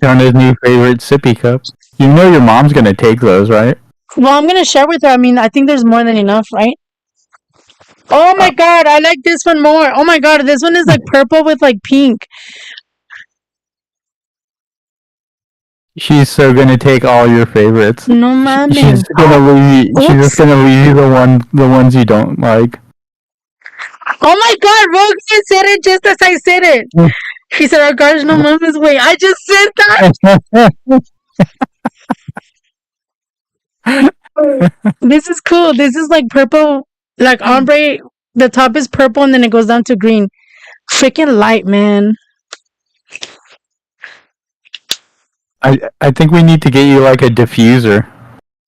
Jonah's new favorite sippy cup. You know your mom's gonna take those, right? Well, I'm gonna share with her. I mean, I think there's more than enough, right? Oh my god, I like this one more. Oh my god, this one is like purple with like pink. She's so gonna take all your favorites. No mames. She's gonna leave you. She's Oops. just gonna leave you the ones you don't like. Oh my god, Rogan said it just as I said it. He said, oh gosh, no mames, wait, I just said that. This is cool. This is like purple, like ombre. The top is purple and then it goes down to green. Freaking light, man. I think we need to get you like a diffuser.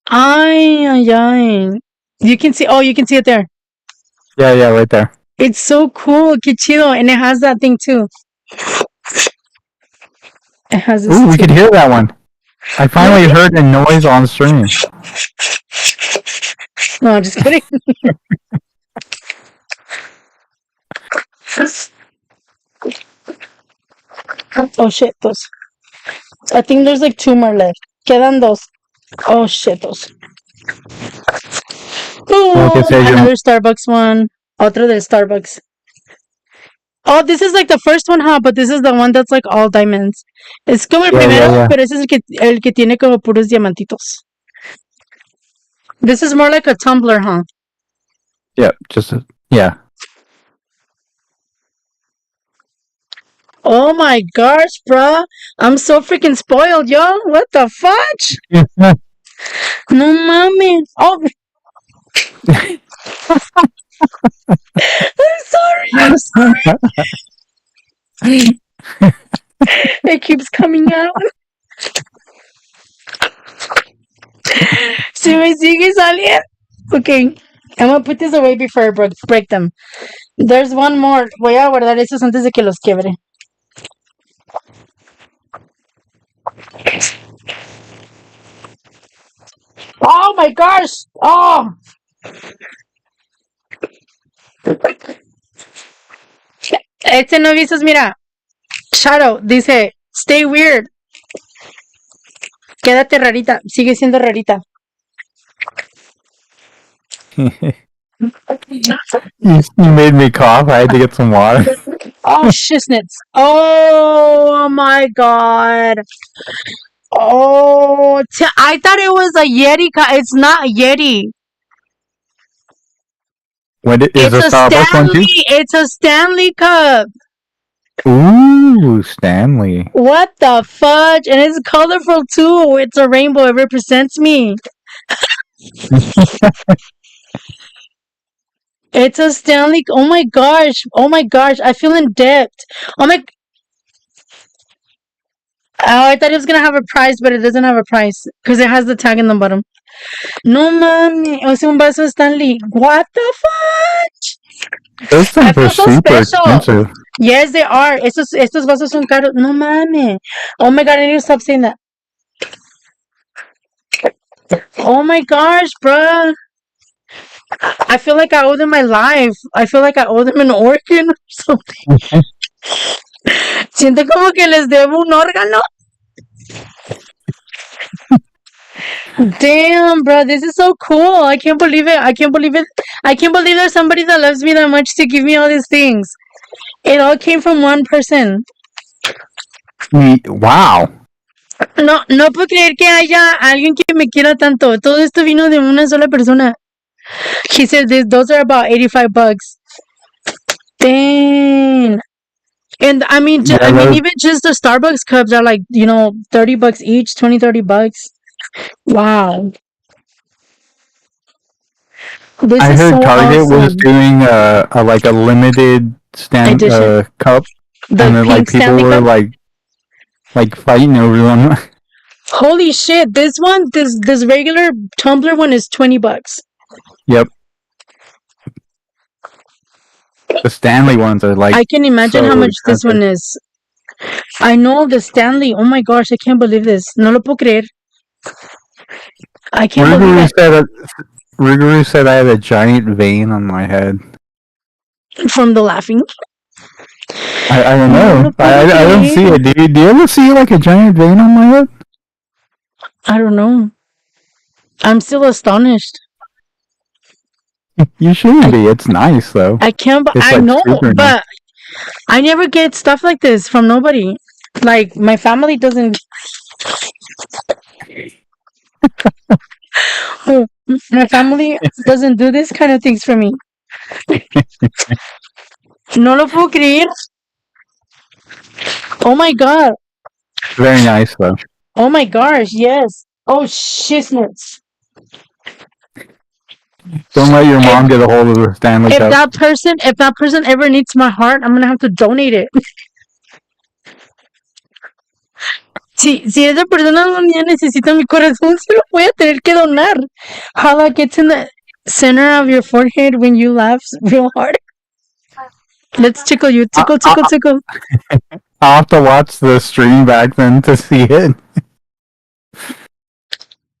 Ay. You can see. Oh, you can see it there. Yeah, right there. It's so cool. Qué chido. And it has that thing too. It has this. Ooh, we could hear that one. I finally heard a noise on stream. No, I'm just kidding. Oh shit, those. I think there's like 2 more left. Quedan 2. Oh shit, those. Oh, another Starbucks one. Otro del Starbucks. Oh, this is like the first one, huh? But this is the one that's like all diamonds. Es como el primero, pero ese es el que tiene como puros diamantitos. This is more like a tumbler, huh? Yep, yeah. Oh my gosh, bruh. I'm so freaking spoiled, yo. What the fudge? No mames. Oh. I'm sorry. Es keeps coming out. Se me sigue saliendo. Okay, I'm gonna put this away before I break them. There's one more. Voy a guardar esos antes de que los quiebre. Oh my gosh! Oh! Este no avisas, mira. Shadow dice, stay weird. Quédate rarita. Sigue siendo rarita. You made me cough. I had to get some water. Oh, shiznits. Oh my god. Oh, I thought it was a Yeti. It's not a Yeti. Is a Starbucks one too? It's a Stanley Cup. Ooh, Stanley. What the fudge? And it's colorful too. It's a rainbow. It represents me. It's a Stanley. Oh my gosh. Oh my gosh. I feel in debt. Oh my. Oh, I thought it was gonna have a price, but it doesn't have a price because it has the tag in the bottom. No mami, es un vaso Stanley. What the fudge? Those things are super expensive. Yes, they are. Estos vasos son caros. No mami. Oh my god, I need to stop saying that. Oh my gosh, bruh. I feel like I owe them my life. I feel like I owe them an organ or something. Siento como que les debo un órgano. Damn, bro, this is so cool. I can't believe it. I can't believe it. I can't believe there's somebody that loves me that much to give me all these things. It all came from one person. Wow. No puedo creer que haya alguien que me quiera tanto. Todo esto vino de una sola persona. He said those are about $85. Dang. And I mean, even just the Starbucks cups are like, $30 each, $20-$30. Wow. I heard Target was doing a limited cup, and then like people were like fighting over one. Holy shit! This regular tumbler one is $20. Yep. The Stanley ones are like. I can imagine how much expensive. This one is. I know the Stanley. Oh my gosh! I can't believe this. No lo puedo creer. I can't believe it. Riguru said I had a giant vein on my head. From the laughing? I don't know. I don't see it. Do you ever see like a giant vein on my head? I don't know. I'm still astonished. You shouldn't be. It's nice though. I can't. I know, but I never get stuff like this from nobody. Like my family doesn't. My family doesn't do this kind of things for me. No lo puedo creer. Oh my god. Very nice though. Oh my gosh, yes. Oh shiznits. Don't let your mom get a hold of the Stanley Cup. If that person ever needs my heart, I'm gonna have to donate it. Si esa persona algún día necesita mi corazón, se lo voy a tener que donar. How that gets in the center of your forehead when you laugh real hard. Let's tickle you. Tickle. I'll have to watch the stream back then to see it.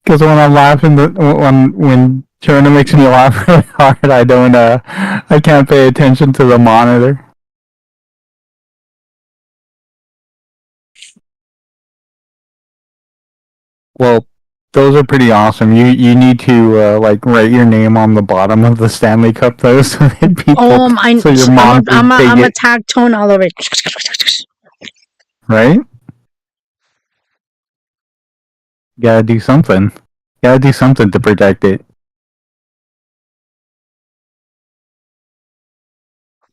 Because when I'm laughing, when Jonah makes me laugh really hard, I can't pay attention to the monitor. Well, those are pretty awesome. You need to write your name on the bottom of the Stanley Cup though, so that people, so your mom I'm a tag tone all over it. Right? Gotta do something. Gotta do something to protect it.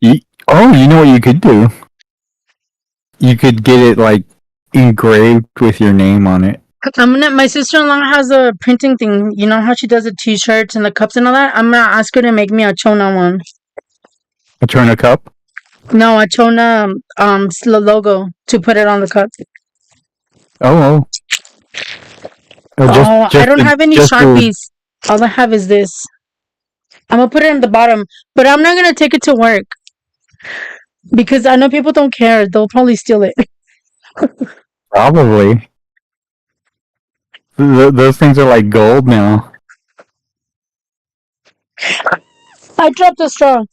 You know what you could do? You could get it engraved with your name on it. My sister-in-law has a printing thing. You know how she does the t-shirts and the cups and all that? I'm gonna ask her to make me a Chona one. A Chona cup? No, a Chona logo to put it on the cup. Oh, Oh, I don't have any just Sharpies. All I have is this. I'm gonna put it in the bottom, but I'm not gonna take it to work because I know people don't care. They'll probably steal it. probably. Those things are like gold now. I dropped a straw.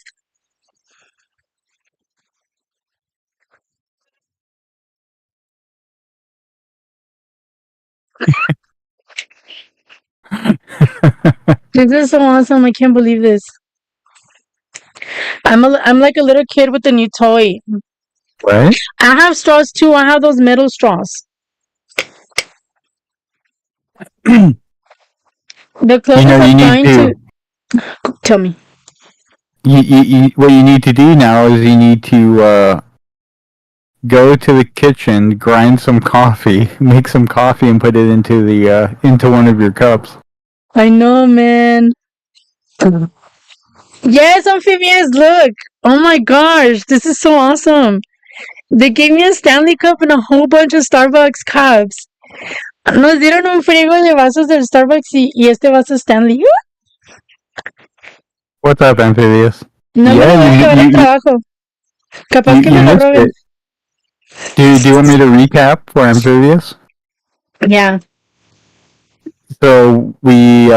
This is so awesome. I can't believe this. I'm like a little kid with a new toy. Right? I have straws too. I have those metal straws. The closest You I'm need going to. to tell me. What you need to do now is you need to go to the kitchen, grind some coffee, make some coffee, and put it into the into one of your cups. I know, man. Yes, amphibians. Look. Oh my gosh, this is so awesome. They gave me a Stanley Cup and a whole bunch of Starbucks cups. Nos dieron un frigo de vasos del Starbucks y este vaso Stanley. What's up, Amphibious? No me Yeah, lo voy a llevar al trabajo. Capaz que me lo missed roben. it. Do you want me to recap for Amphibious? Yeah. So we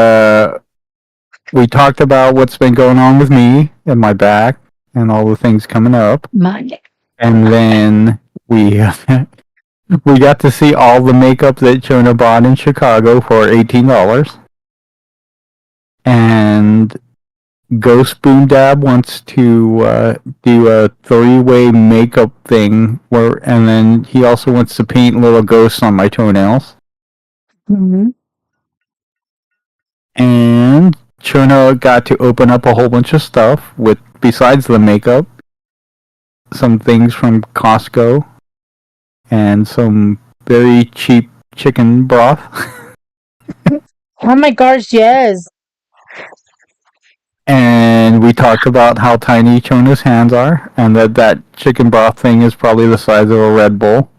talked about what's been going on with me and my back and all the things coming up, and then we we got to see all the makeup that Jonah bought in Chicago for $18, and Ghost Boom Dab wants to do a 3-way makeup thing and then he also wants to paint little ghosts on my toenails. Mm-hmm. And Chona got to open up a whole bunch of stuff besides the makeup, some things from Costco, and some very cheap chicken broth. Oh my gosh, yes. And we talked about how tiny Chona's hands are, and that chicken broth thing is probably the size of a Red Bull.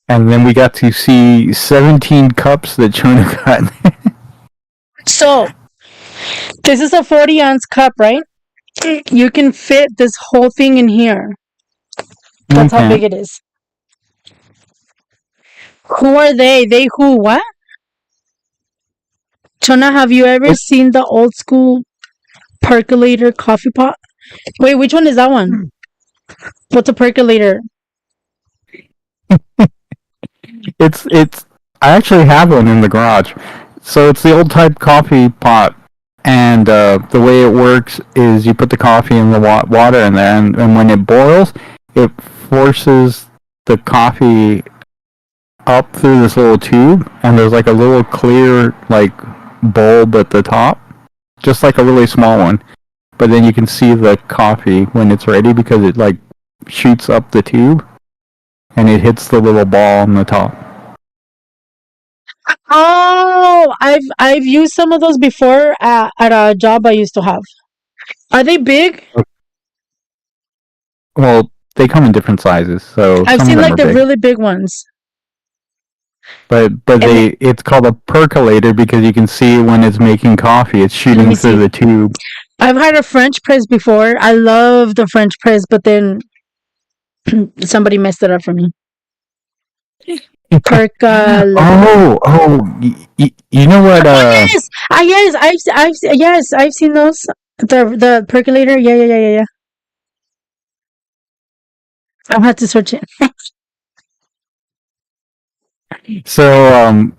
And then we got to see 17 cups that Chona got. So, this is a 40-ounce cup, right? You can fit this whole thing in here. That's how big it is. Who are they? They who? What? Chona, have you ever seen the old school percolator coffee pot? Wait, which one is that one? What's a percolator? It's I actually have one in the garage. So it's the old type coffee pot, and the way it works is you put the coffee and the water in there, and when it boils, it forces the coffee up through this little tube, and there's like a little clear like bulb at the top, just like a really small one. But then you can see the coffee when it's ready because it like shoots up the tube, and it hits the little ball on the top. Oh, I've used some of those before at a job I used to have. Are they big? Well, they come in different sizes, so I've some seen of them like are the big. really big ones. But it's called a percolator because you can see when it's making coffee, it's shooting through the tube. I've had a French press before. I love the French press, but then somebody messed it up for me. Percolator. You know what? Yes, I've seen those. The percolator. Yeah. I'll have to search it. So,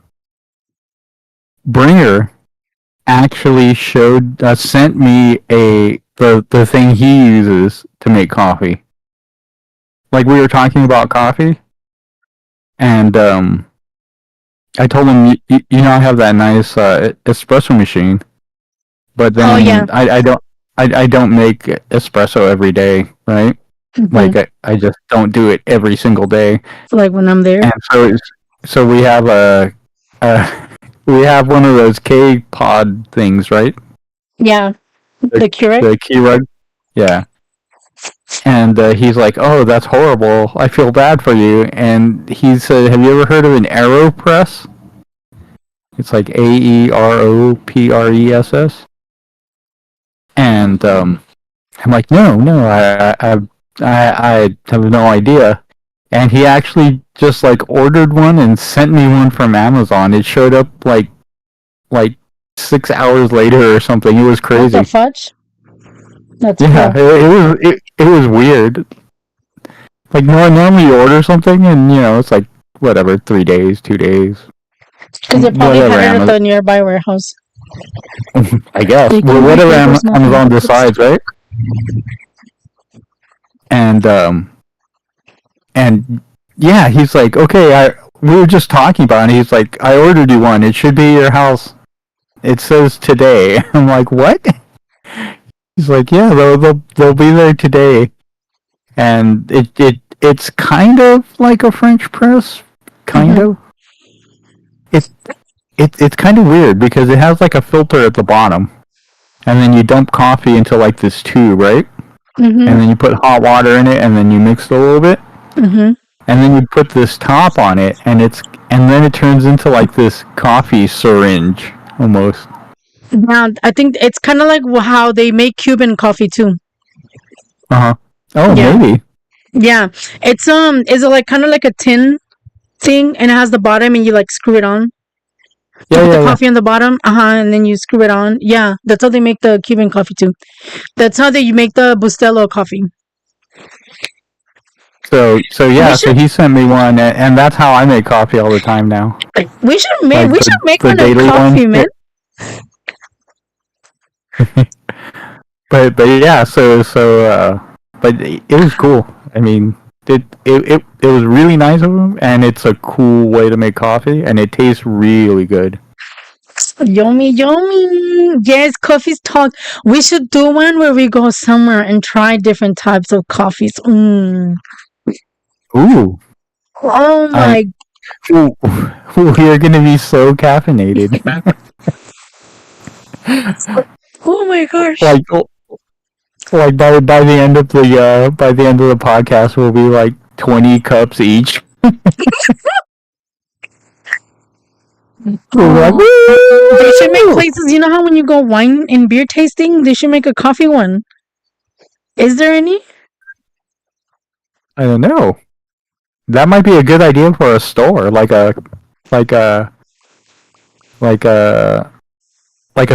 Bringer actually sent me the thing he uses to make coffee. Like we were talking about coffee, and I told him, you know, I have that nice espresso machine, but then I don't make espresso every day, right? Mm-hmm. Like I just don't do it every single day. Like when I'm there. And so we have we have one of those K pod things, right? Yeah, the Keurig. The Keurig. Yeah. And he's like, "Oh, that's horrible. I feel bad for you." And he said, "Have you ever heard of an AeroPress?" It's like AeroPress. And I'm like, no, I have no idea. And he actually just like ordered one and sent me one from Amazon. It showed up like 6 hours later or something. It was What the crazy. fudge? That's Yeah, cool. it was weird. Like normally you order something and it's like whatever 3 days, 2 days, Because they probably whatever had it at Amazon. the nearby warehouse. I guess. They Well, can make whatever papers now. Amazon decides, right? And and yeah, he's like, okay, we were just talking about it. He's like, I ordered you one. It should be your house. It says today. I'm like, what? He's like, yeah, they'll be there today. And it's kind of like a French press, kind of. It's kind of weird because it has like a filter at the bottom, and then you dump coffee into like this tube, right? And then you put hot water in it, and then you mix it a little bit, and then you put this top on it, and then it turns into like this coffee syringe almost. Yeah, I think it's kind of like how they make Cuban coffee too. Oh, Yeah. maybe. Yeah, it's is it like kind of like a tin thing, and it has the bottom, and you like screw it on. You put the coffee on the bottom, and then you screw it on. Yeah, that's how they make the Cuban coffee too. That's how they make the Bustelo coffee. So he sent me one, and that's how I make coffee all the time now. We should make The one of daily coffee, one. man. But yeah, but it was cool. I mean, it was really nice of him, and it's a cool way to make coffee, and it tastes really good. Yummy, yummy. Yes, coffee's talk. We should do one where we go somewhere and try different types of coffees. Ooh. Oh my. We're gonna be so caffeinated. Oh my gosh. Like by the end of the podcast, we'll be like 20 cups each. They should make places. You know how when you go wine and beer tasting, they should make a coffee one. Is there any? I don't know. That might be a good idea for a store, like a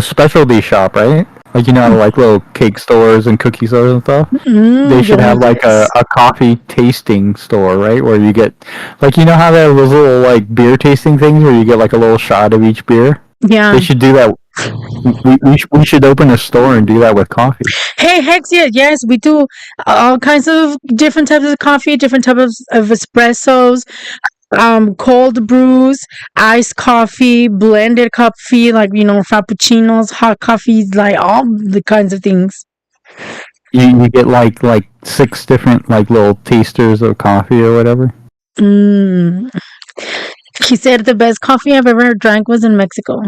specialty shop, right? Like like little cake stores and cookie stores and stuff. They should have like a coffee tasting store, right? Where you get like how they have those little like beer tasting things where you get like a little shot of each beer. Yeah. They should do that. We should open a store and do that with coffee. Hey, Hex, yes, we do all kinds of different types of coffee, different types of espressos, cold brews, iced coffee, blended coffee, like frappuccinos, hot coffees, like all the kinds of things. You get like 6 different like little tasters of coffee or whatever. He said the best coffee I've ever drank was in Mexico.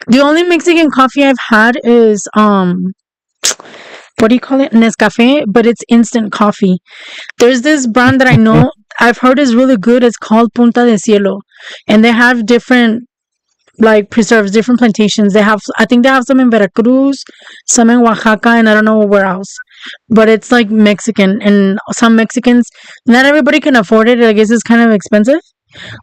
The only Mexican coffee I've had is what do you call it? Nescafe, but it's instant coffee. There's this brand that I know I've heard is really good. It's called Punta de Cielo, and they have different like preserves, different plantations. I think they have some in Veracruz, some in Oaxaca, and I don't know where else. But it's like Mexican, and some Mexicans, not everybody can afford it. I guess it's kind of expensive.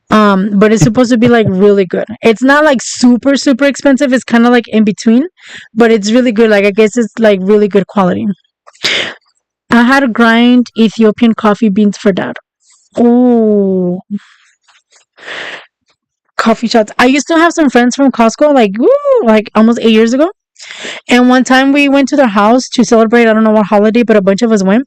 But it's supposed to be like really good. It's not like super super expensive. It's kind of like in between, but it's really good. Like I guess it's like really good quality. I had to grind Ethiopian coffee beans for that. Oh, coffee shots. I used to have some friends from COSTCO, like almost 8 years ago. And one time we went to their house to celebrate, I don't know what holiday, but a bunch of us went.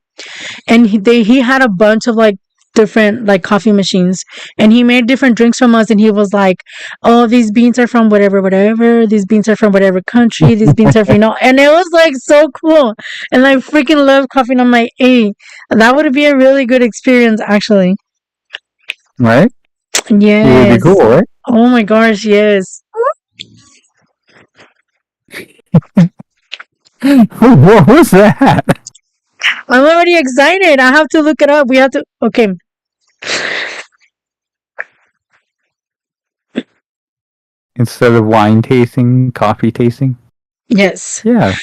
And he had a bunch of like different like coffee machines, and he made different drinks from us, and he was like, oh, these beans are from whatever whatever, these beans are from whatever country, these beans are from and it was like so cool, and I freaking love coffee, and I'm like, hey, that would be a really good experience actually. Right? Yes. It would be cool, right? Oh my gosh, yes. What was that? I'm already excited. I have to look it up. We have to. Okay. Instead of wine tasting, coffee tasting. Yes. Yeah,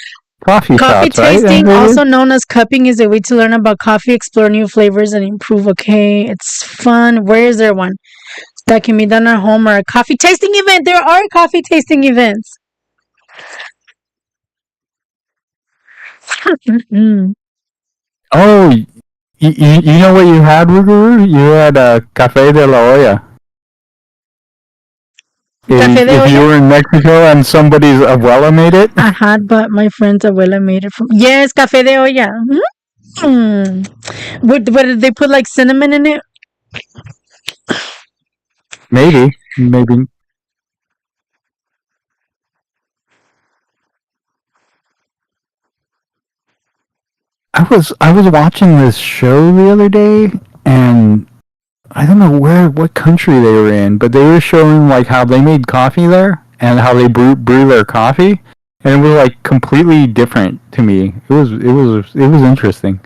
coffee Coffee shots, right? tasting, also known as cupping, is a way to learn about coffee, explore new flavors, and improve. Okay, it's fun. Where is there one that can be done at home or a coffee tasting event? There are coffee tasting events. Mm. Oh, you know what you had, Ruguru? You had a Café de la Olla. Café de If you olla? were in Mexico and somebody's abuela made it, I had, but my friend's abuela made it from. Yes, café de olla. What did they put like cinnamon in it? maybe. I was watching this show the other day, and I don't know what country they were in, but they were showing like how they made coffee there and how they brew their coffee, and it was like completely different to me. It was interesting.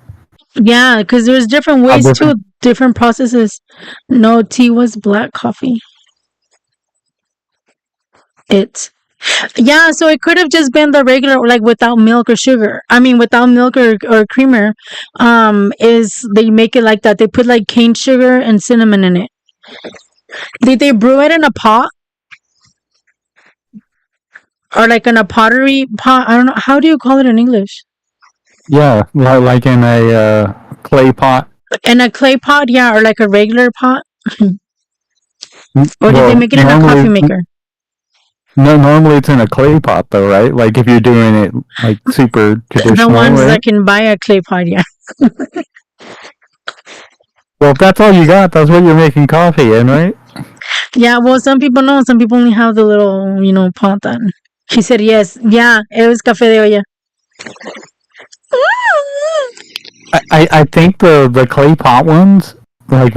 Yeah, because there's different How ways too, different? different processes. No, tea was black coffee. It. Yeah, so it could have just been the regular, like without milk or sugar. I mean, without milk or creamer. Is they make it like that? They put like cane sugar and cinnamon in it. Did they brew it in a pot or like in a pottery pot? I don't know. How do you call it in English? Yeah, like in a clay pot. In a clay pot, yeah, or like a regular pot, or did they Well, make it in a coffee maker? normally it's in a clay pot though, right? Like if you're doing it like super The traditional, ones right? that can buy a clay pot, yeah. Well, if that's all you got, that's what you're making coffee in, right? Yeah, well, some people know. Some people only have the little, pot then. She said yes. Yeah, it was café de olla. I think the clay pot ones, like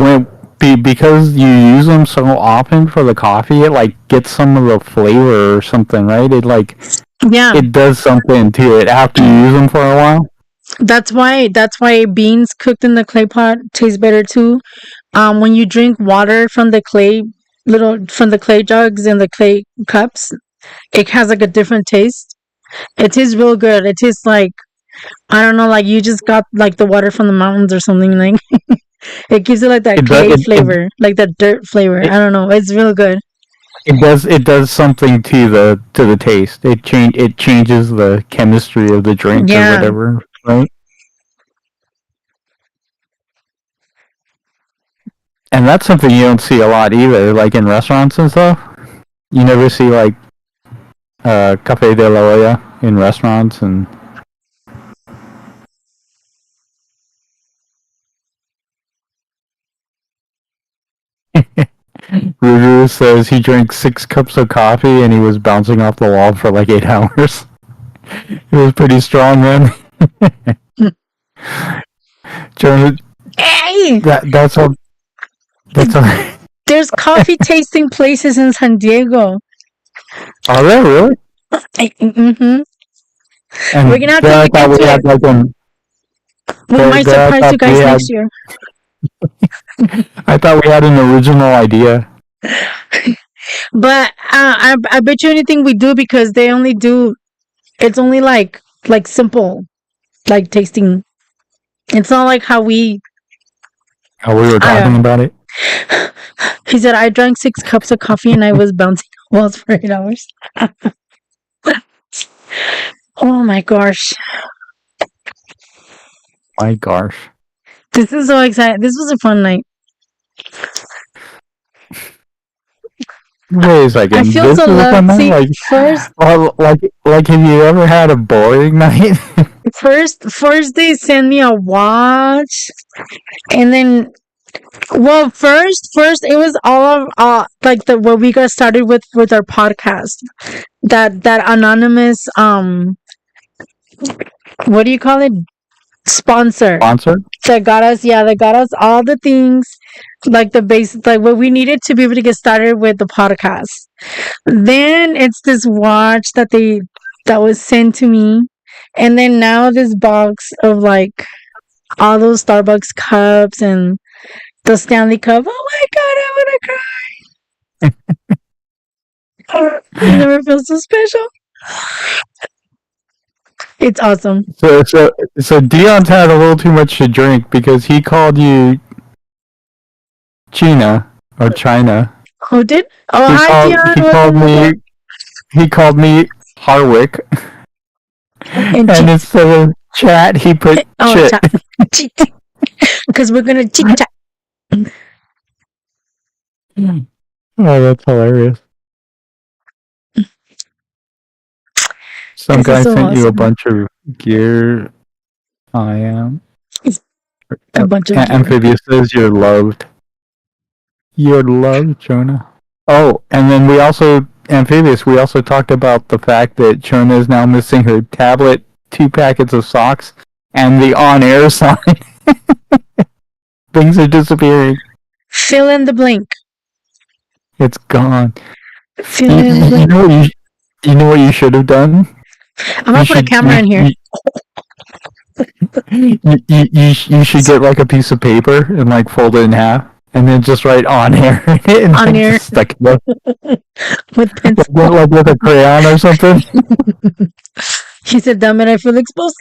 because you use them so often for the coffee, it like gets some of the flavor or something, right? Yeah, It does something to it after you use them for a while. that's why beans cooked in the clay pot taste better too. When you drink water from the clay jugs and the clay cups, it has like a different taste. It tastes real good. It tastes like, I don't know, like you just got like the water from the mountains or something. Like it gives it like that It does clay flavor, like that dirt flavor. it, I don't know. It's real good. it does something to the taste. It changes the chemistry of the drink or Yeah. whatever, right? And that's something you don't see a lot either, like in restaurants and stuff. You never see like Café de la Olla in restaurants and Ruru says he drank 6 cups of coffee and he was bouncing off the wall for like 8 hours. It was pretty strong, man. Jonah, Hey, that's all. That's all. there's coffee tasting places in San Diego. Are there really? Mm-hmm. And We're gonna have to there I look thought we into it. had like an We might there I surprise thought you we guys had next year. I thought we had an original idea. But I bet you anything we do, because they only do. It's only like simple, like tasting. It's not like how we. How we were talking I. about it. He said I drank 6 cups of coffee and I was bouncing walls for 8 hours. Oh my gosh, My gosh. this is so exciting. This was a fun night. Wait a I second. feel This so is a loved. fun night? See, Like, first, have you ever had a boring night? first they send me a watch, and then, well, first it was all of like the what we got started with our podcast. That anonymous, what do you call it, sponsor Sponsor? that got us all the things, like the base, like what we needed to be able to get started with the podcast. Then it's this watch that was sent to me, and then now this box of like All those Starbucks cups and the Stanley Cup. Oh my god, I want to cry. I never feel so special. It's awesome. So Dion's had a little too much to drink because he called you China or China. Who did? Oh, hi, Dion. He called me Harwick. And instead of chat, he put chit. Because we're gonna chit chat. Oh, that's hilarious. Some guy sent you a bunch of gear. I am. A bunch of gear. Amphibious says you're loved. You're loved, Jonah. Oh, and then Amphibious, we also talked about the fact that Jonah is now missing her tablet, 2 packets of socks, and the on-air sign. Things are disappearing. Fill in the blank. It's gone. Fill in the blank. You know what you should have done? I'm gonna put a camera in here. You should get like a piece of paper and like fold it in half, and then just write on air and on air just stuck it with pencil, like with a crayon or something. He said, "Damn it, I feel exposed."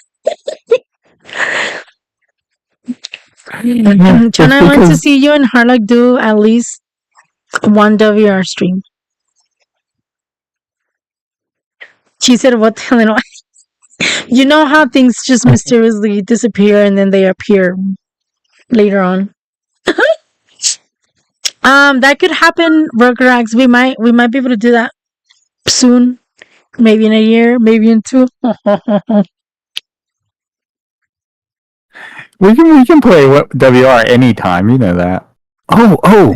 Chana, I want to see you and Harlock do at least one WR stream. She said, "What the hell?" You know how things just mysteriously disappear and then they appear later on. That could happen, Rugarax. We might be able to do that soon. Maybe in a year, maybe in 2. We can play WR anytime, you know that. Oh.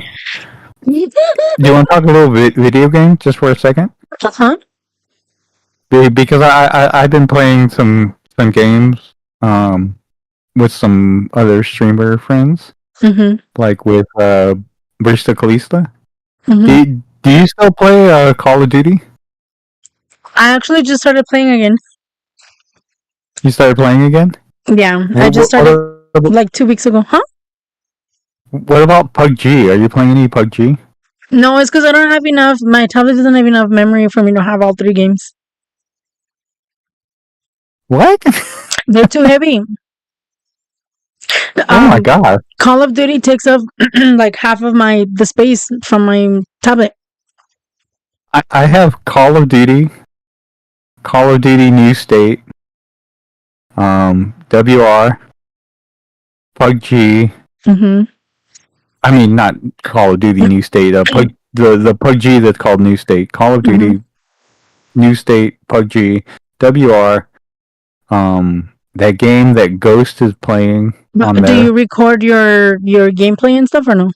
Do you want to talk a little video game just for a second? Uh-huh. Because I've been playing some games with some other streamer friends, like with Brista Kalista. Do you still play Call of Duty? I actually just started playing again. You started playing again? Yeah, I just started like 2 weeks ago. Huh? What about PUBG? Are you playing any PUBG? No, it's because I don't have enough. My tablet doesn't have enough memory for me to have all 3 games. What? They're too heavy. Oh my god! Call of Duty takes up like half of the space from my tablet. I have Call of Duty New State, WR, PUBG. I mean, not Call of Duty New State. The PUBG that's called New State. Call of Duty New State, PUBG, WR. That game that Ghost is playing on there. Do you record your gameplay and stuff or no?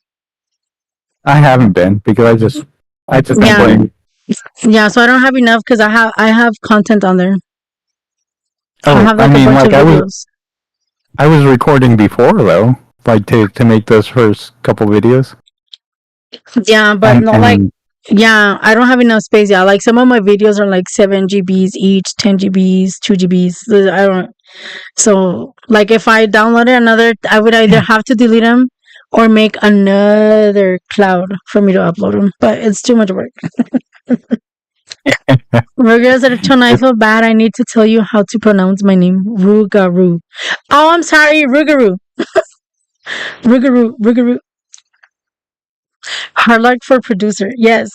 I haven't been because I just been playing. Yeah, so I don't have enough because I have content on there. Oh, I have like a bunch of videos. I was recording before though, like to make those first couple videos. Yeah, but yeah, I don't have enough space. Yeah, like some of my videos are like 7 GBs each, 10 GBs, 2 GBs. I don't. So, like, if I downloaded another, I would either have to delete them or make another cloud for me to upload them. But it's too much work. Ruger said, Chona, I feel bad. I need to tell you how to pronounce my name. Rugaru. Oh, I'm sorry, Rugaru. Rugaru. Hard for producer. Yes.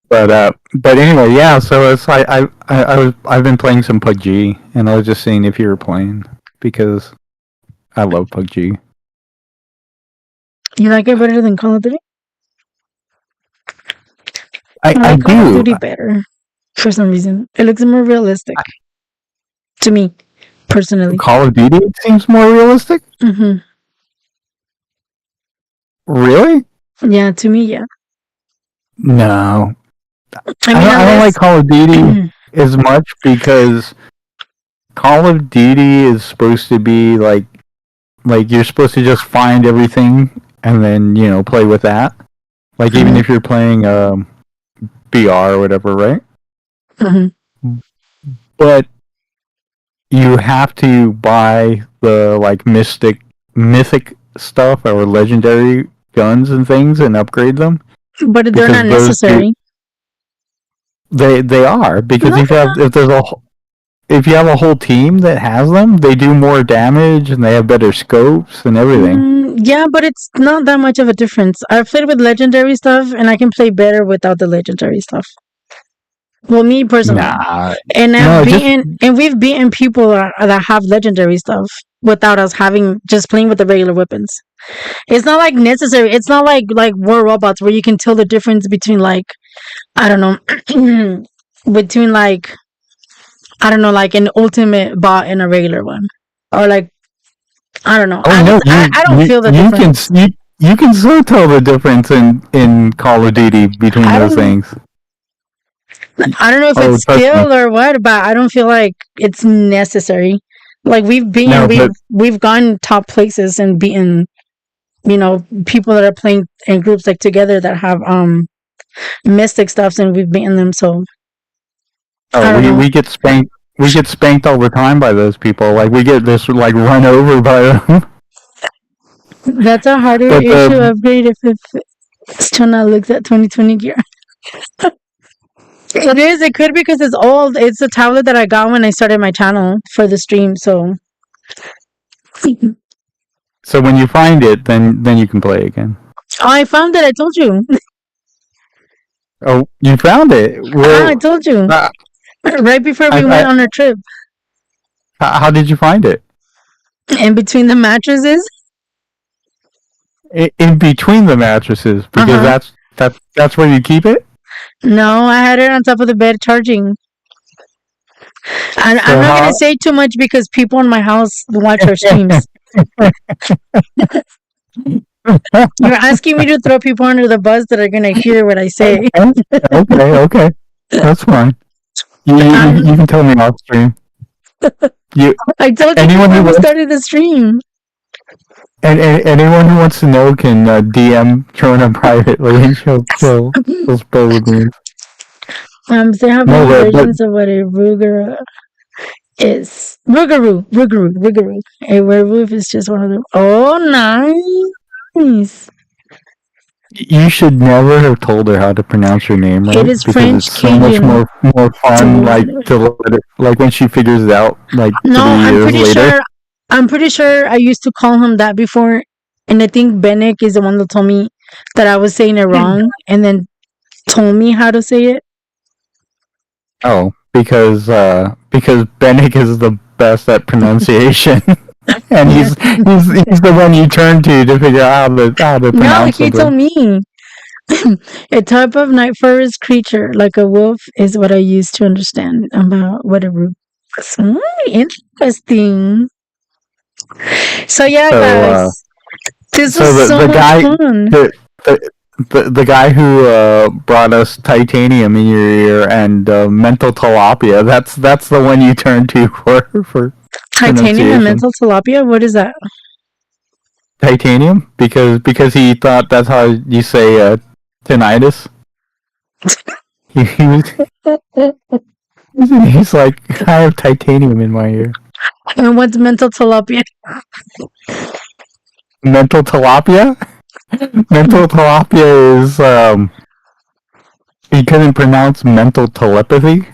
But anyway, yeah. So it's I've been playing some PUBG, and I was just seeing if you were playing because I love PUBG. You like it better than Call of Duty? I like Call of do. Duty better for some reason. It looks more realistic to me, personally. Call of Duty seems more realistic. Really? Yeah, to me, yeah. No. I don't like Call of Duty as much because Call of Duty is supposed to be like you're supposed to just find everything and then, play with that. Like even if you're playing BR or whatever, right? But you have to buy the like mythic stuff or legendary guns and things and upgrade them But they're because not those do, necessary. they are because No, if you have a whole team that has them, they do more damage and they have better scopes and everything. yeah, but it's not that much of a difference. I've played with legendary stuff, and I can play better without the legendary stuff. Well, me personally, Nah, and no, just we've beaten people that have legendary stuff without us having just playing with the regular weapons. It's not like necessary. It's not like War Robots where you can tell the difference between like I don't know between like I don't know like an ultimate bot and a regular one, or like I don't know. oh no, I don't feel the difference. you can so tell the difference in Call of Duty between I those don't things. I don't know if Oh, it's trust me. skill or what, but I don't feel like it's necessary. Like No, but we've gone top places and beaten people that are playing in groups like together that have mystic stuffs, and we've beaten them. So I oh, don't know. we get spanked. We get spanked all the time by those people. Like we get this like run over by them. That's a harder But issue upgrade if it's still not looked at 2020 gear. It is. It could be because it's old. It's a tablet that I got when I started my channel for the stream. So so when you find it, then you can play again. I found it. I told you. Oh, you found it. I Well, told you uh, right before we went on our trip. how did you find it? In between the mattresses. In between the mattresses, because that's where you keep it. No, I had it on top of the bed charging. I'm So not how? gonna say too much because people in my house watch our streams. You're asking me to throw people under the bus that are gonna hear what I say. Okay, that's fine. You can tell me off stream. You I told you anyone before who we wants started the stream. anyone who wants to know can DM Trona privately and she'll spill the beans. There have No, many but versions of what a Ruger is. Rugaroo. A werewolf is just one of them. Oh, nice. you should never have told her how to pronounce your name right It is because French it's so much Cajun. more fun like to let it, like when she figures it out like No, 3 years later. I'm pretty sure I used to call him that before, and I think Benek is the one that told me that I was saying it wrong, and then told me how to say it. Oh, because Bennick is the best at pronunciation, and he's the one you turn to figure out how to No, pronounce he something. told me. A type of night forest creature, like a wolf, is what I used to understand about what a wolf is. Interesting. So yeah, So guys, this was so so the much guy fun. the guy who brought us titanium in your ear and mental tilapia, that's the one you turn to for Titanium and pronunciation. mental tilapia. What is that? Titanium because he thought that's how you say tinnitus. He's like, I have titanium in my ear. And what's mental tilapia? Mental tilapia? Mental tilapia is he couldn't pronounce mental telepathy,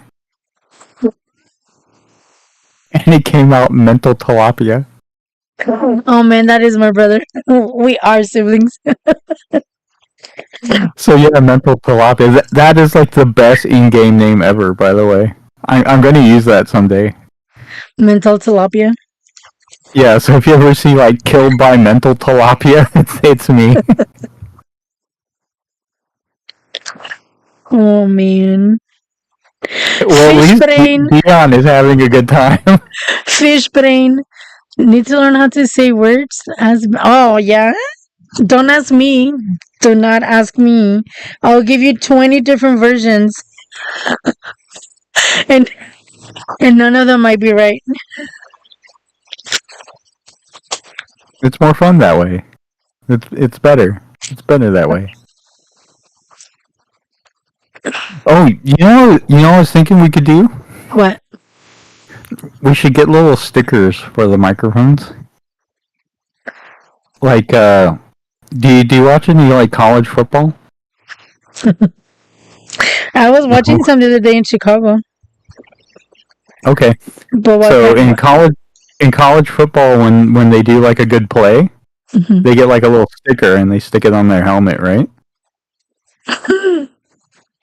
and it came out mental tilapia. Oh man, that is my brother. We are siblings. So yeah, mental tilapia. That is like the best in-game name ever, by the way. I'm going to use that someday. Mental tilapia. Yeah, so if you ever see like killed by mental tilapia, it's me. Oh man. Well, at Fish least brain. Dion is having a good time. Fish brain. Need to learn how to say words as oh yeah. Don't ask me. Do not ask me. I'll give you 20 different versions. and none of them might be right. It's more fun that way. It's better. It's better that way. Oh, you know what I was thinking we could do? What? We should get little stickers for the microphones. Like, do you watch any like college football? I was watching No. some the other day in Chicago. Okay. But what So kind? in college football, when they do like a good play, Mhm. they get like a little sticker and they stick it on their helmet, right?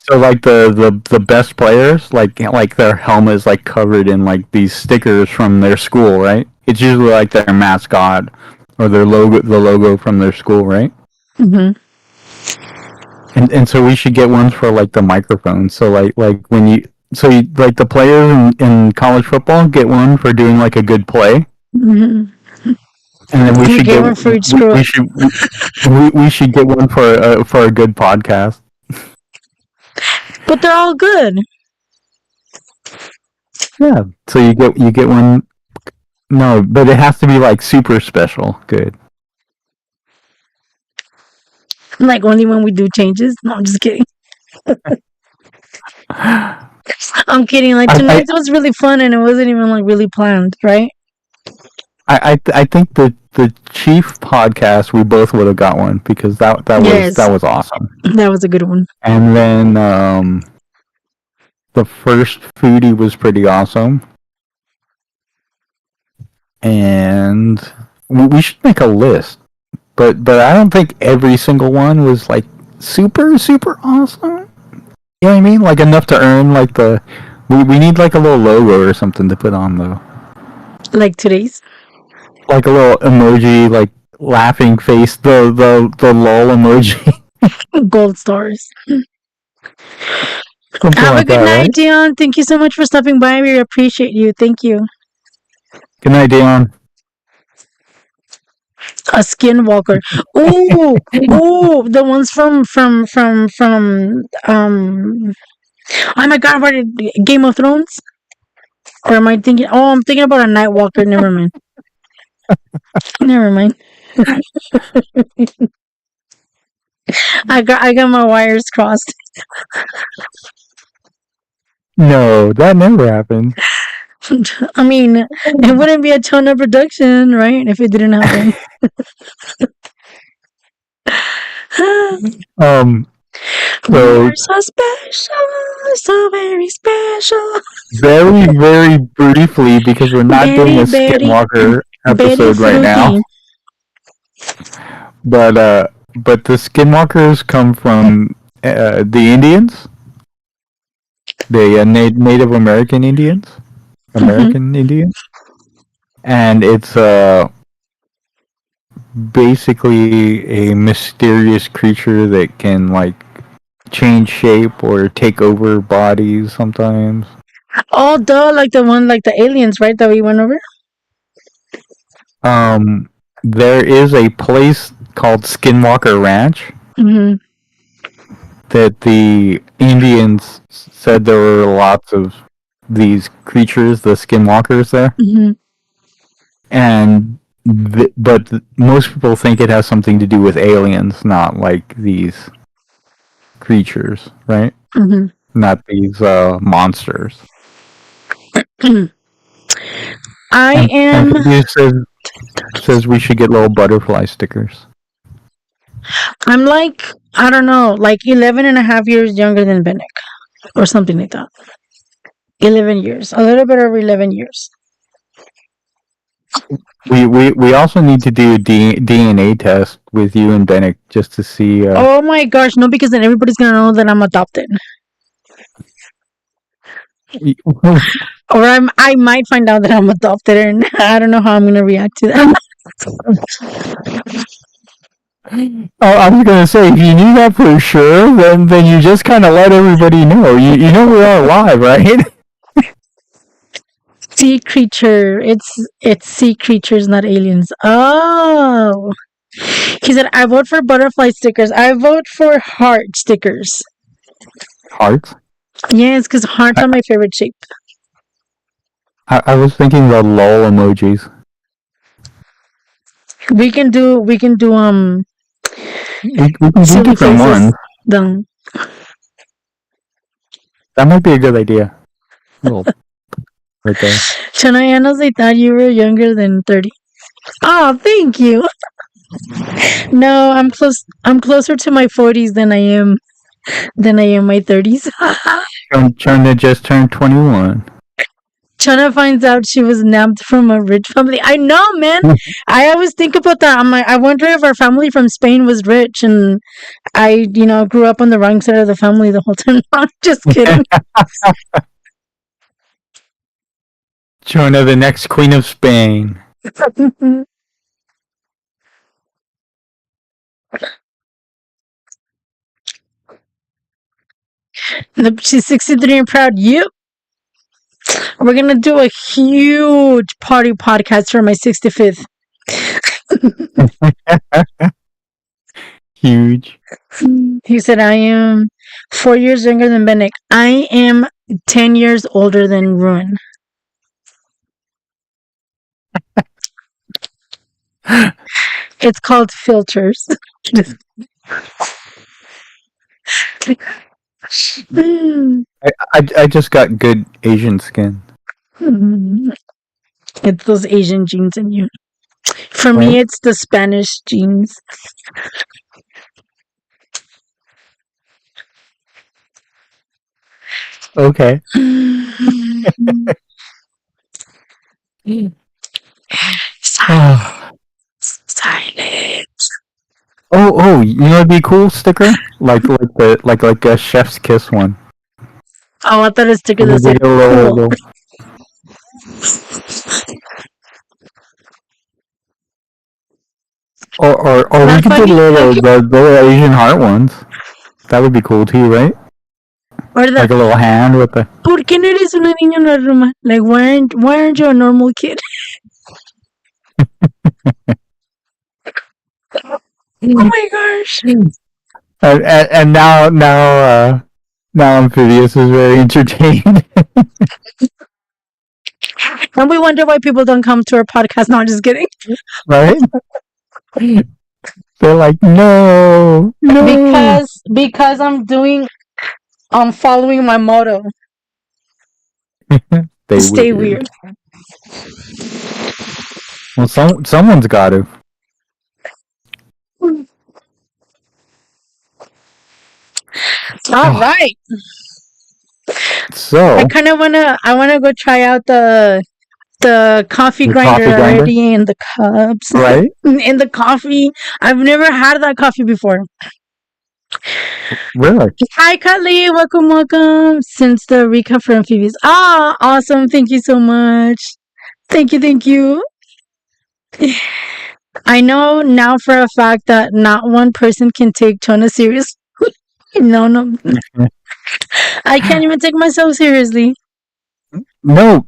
So like the best players, like their helmet is like covered in like these stickers from their school, right? It's usually like their mascot or their logo, the logo from their school, right? Mhm. And so we should get ones for like the microphone. So like when you like the players in college football get one for doing like a good play, Mhm. and then we We should get get one for each screw we up. should we should get one for a good podcast. But they're all good. Yeah. So you get one. No, but it has to be like super special. Good. Like only when we do changes. No, I'm just kidding. I'm kidding. Like I, tonight was really fun and it wasn't even like really planned, right? I think the Chief podcast we both would have got one because Yes, that was awesome. that was a good one. And then the first foodie was pretty awesome. And we should make a list. But I don't think every single one was like super awesome. You know what I mean? Like enough to earn like the we need like a little logo or something to put on though. Like today's Like a little emoji, like laughing face, the lol emoji. gold stars. Something Have a like good that, night, right? Dion. Thank you so much for stopping by. We appreciate you. Thank you. Good night, Dion. A skinwalker. Ooh, ooh, the ones from oh my god, what Game of Thrones? Or am I thinking I'm thinking about a night walker, never mind. Never mind. I got my wires crossed. No, that never happened. I mean, it wouldn't be a ton of production, right? If it didn't happen. So We're so special, so very special. very briefly because we're not doing Very, a very, Skinwalker very episode right now. fruity. But the Skinwalkers come from the Indians, the Native American Indians, Indians, and it's basically a mysterious creature that can like change shape or take over bodies sometimes. Oh, duh, like the aliens, right? That we went over. There is a place called Skinwalker Ranch Mm-hmm. that the Indians said there were lots of these creatures, the Skinwalkers there, Mm-hmm. and but most people think it has something to do with aliens, not like these creatures, right? Mm-hmm. Not these monsters. I And am. it says we should get little butterfly stickers. I'm like, I don't know, like 11 and a half years younger than Benek or something like that. 11 years. A little bit over 11 years. We also need to do a DNA test with you and Bennett just to see. Oh my gosh, no, because then everybody's going to know that I'm adopted. Or I might find out that I'm adopted and I don't know how I'm going to react to that. I was gonna say, if you knew that for sure, then you just kind of let everybody know. You know we are live, right? Sea creature. It's sea creatures, not aliens. Oh. He said, I vote for butterfly stickers. I vote for heart stickers. Hearts. Yes, because hearts are my favorite shape. I was thinking the lol emojis. We can do We can do silly different faces. ones. Done. That might be a good idea. Little right there. Chanayanos, I thought you were younger than 30. Oh, thank you. No, I'm close. I'm closer to my 40s than I am my 30s. Chana just turned 21. Chana finds out she was nabbed from a rich family. I know, man. I always think about that. I'm like, I wonder if our family from Spain was rich, and I, grew up on the wrong side of the family the whole time. I'm just kidding. Chana, the next queen of Spain. She's 63 and proud. Yep. We're gonna do a huge party podcast for my 65th. Huge. He said, I am 4 years younger than Benek. I am 10 years older than Ruin. It's called filters. I just got good Asian skin. It's those Asian genes in you. For me, it's the Spanish genes. Okay. Silence. Oh, you know what'd be a cool sticker? Like a chef's kiss one. Oh, I thought a sticker that said cool. Or we could put the Asian heart ones. That would be cool too, right? Or like a little hand with the. ¿Por qué no eres una niña normal? Like, why aren't you a normal kid? Oh my gosh! And now Amphibious is very entertained. And we wonder why people don't come to our podcast. No, I'm just kidding. Right? They're like, no. Because I'm following my motto. Stay weird. Well, someone's got to. All right. So I kind of wanna go try out the coffee grinder already in the cups. Right? In the coffee. I've never had that coffee before. Really? Hi, Cutley. Welcome. Since the recap for Amphibious. Ah, awesome. Thank you so much. Thank you. I know now for a fact that not one person can take Chona seriously. No. I can't even take myself seriously. No,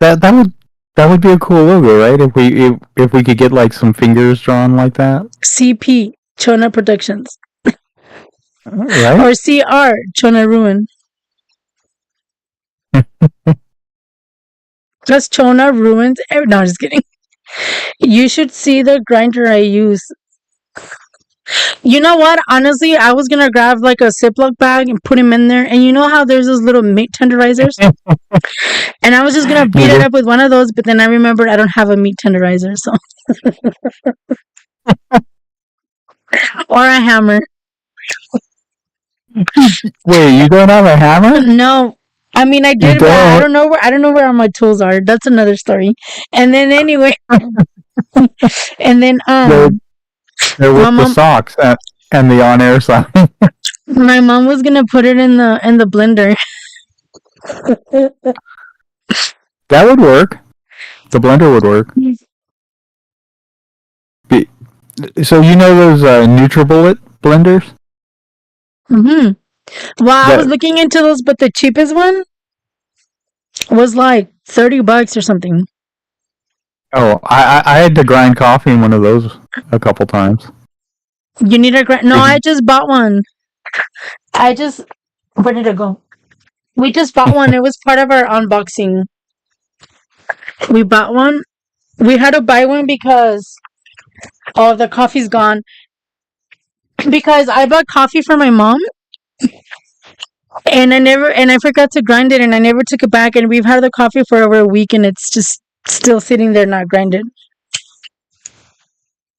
that would be a cool logo, right? If we could get like some fingers drawn like that. CP Chona Productions. Right? Or CR Chona Ruin. Because Chona ruins. No, I'm just kidding. You should see the grinder I use. You know what? Honestly, I was gonna grab like a Ziploc bag and put him in there. And you know how there's those little meat tenderizers? And I was just gonna beat it up with one of those, but then I remembered I don't have a meat tenderizer, so. Or a hammer. Wait, you don't have a hammer? No. I mean, I did, but I don't know where all my tools are. That's another story. And then anyway, and then they're with the socks and the on-air sign. My mom was gonna put it in the blender. That would work. The blender would work. So you know those NutriBullet blenders? Mm-hmm. Well, I was looking into those, but the cheapest one was like $30 or something. Oh, I had to grind coffee in one of those a couple times. You need a grind? No, I just bought one. Where did it go? We just bought one. It was part of our unboxing. We bought one. We had to buy one because the coffee's gone. Because I bought coffee for my mom. And I forgot to grind it, and I never took it back. And we've had the coffee for over a week, and it's just still sitting there, not grinded.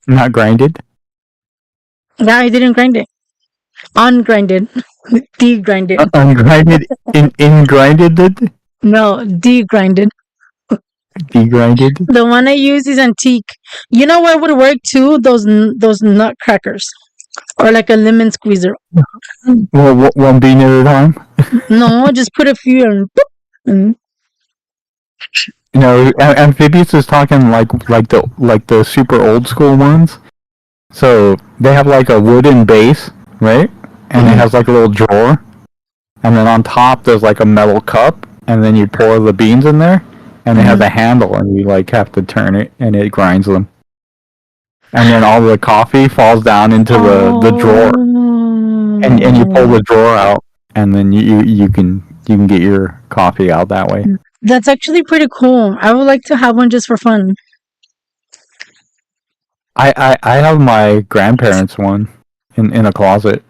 Not grinded? Yeah, I didn't grind it. Ungrinded. Degrinded. Ungrinded? Ingrinded? No, degrinded. Degrinded? The one I use is antique. You know what would work too? Those nutcrackers. Or like a lemon squeezer. Well, one bean at a time? No, just put a few and boop, and You know, Amphibious is talking like the super old school ones. So they have like a wooden base, right? And it has like a little drawer. And then on top there's like a metal cup, and then you pour the beans in there, and it has a handle, and you like have to turn it, and it grinds them. And then all the coffee falls down into the drawer, and you pull the drawer out, and then you can get your coffee out that way. That's actually pretty cool. I would like to have one just for fun. I have my grandparents' one in a closet.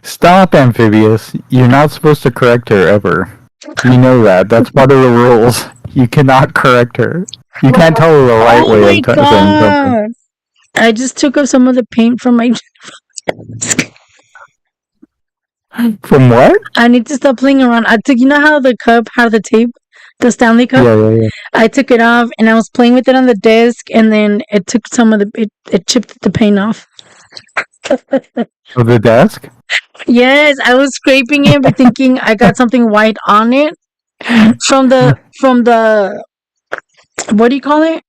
Stop, Amphibious. You're not supposed to correct her ever. You know that. That's part of the rules. You cannot correct her. You can't tell her the right way of saying something. I just took off some of the paint from my... From what? I need to stop playing around. I took... You know how the cup had the tape? The Stanley Cup? Yeah. I took it off, and I was playing with it on the desk, and then it took some of the... It chipped the paint off. Of the desk? Yes, I was scraping it, but thinking I got something white on it from the what do you call it?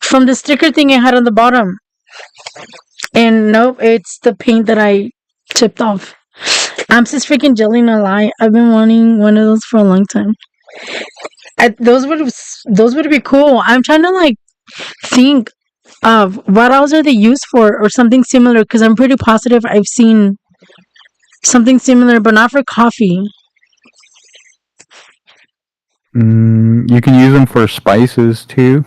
From the sticker thing I had on the bottom. And nope, it's the paint that I chipped off. I'm just freaking jelly, no lie. I've been wanting one of those for a long time. Those would be cool. I'm trying to like think of what else are they used for or something similar, because I'm pretty positive I've seen something similar, but not for coffee. You can use them for spices too.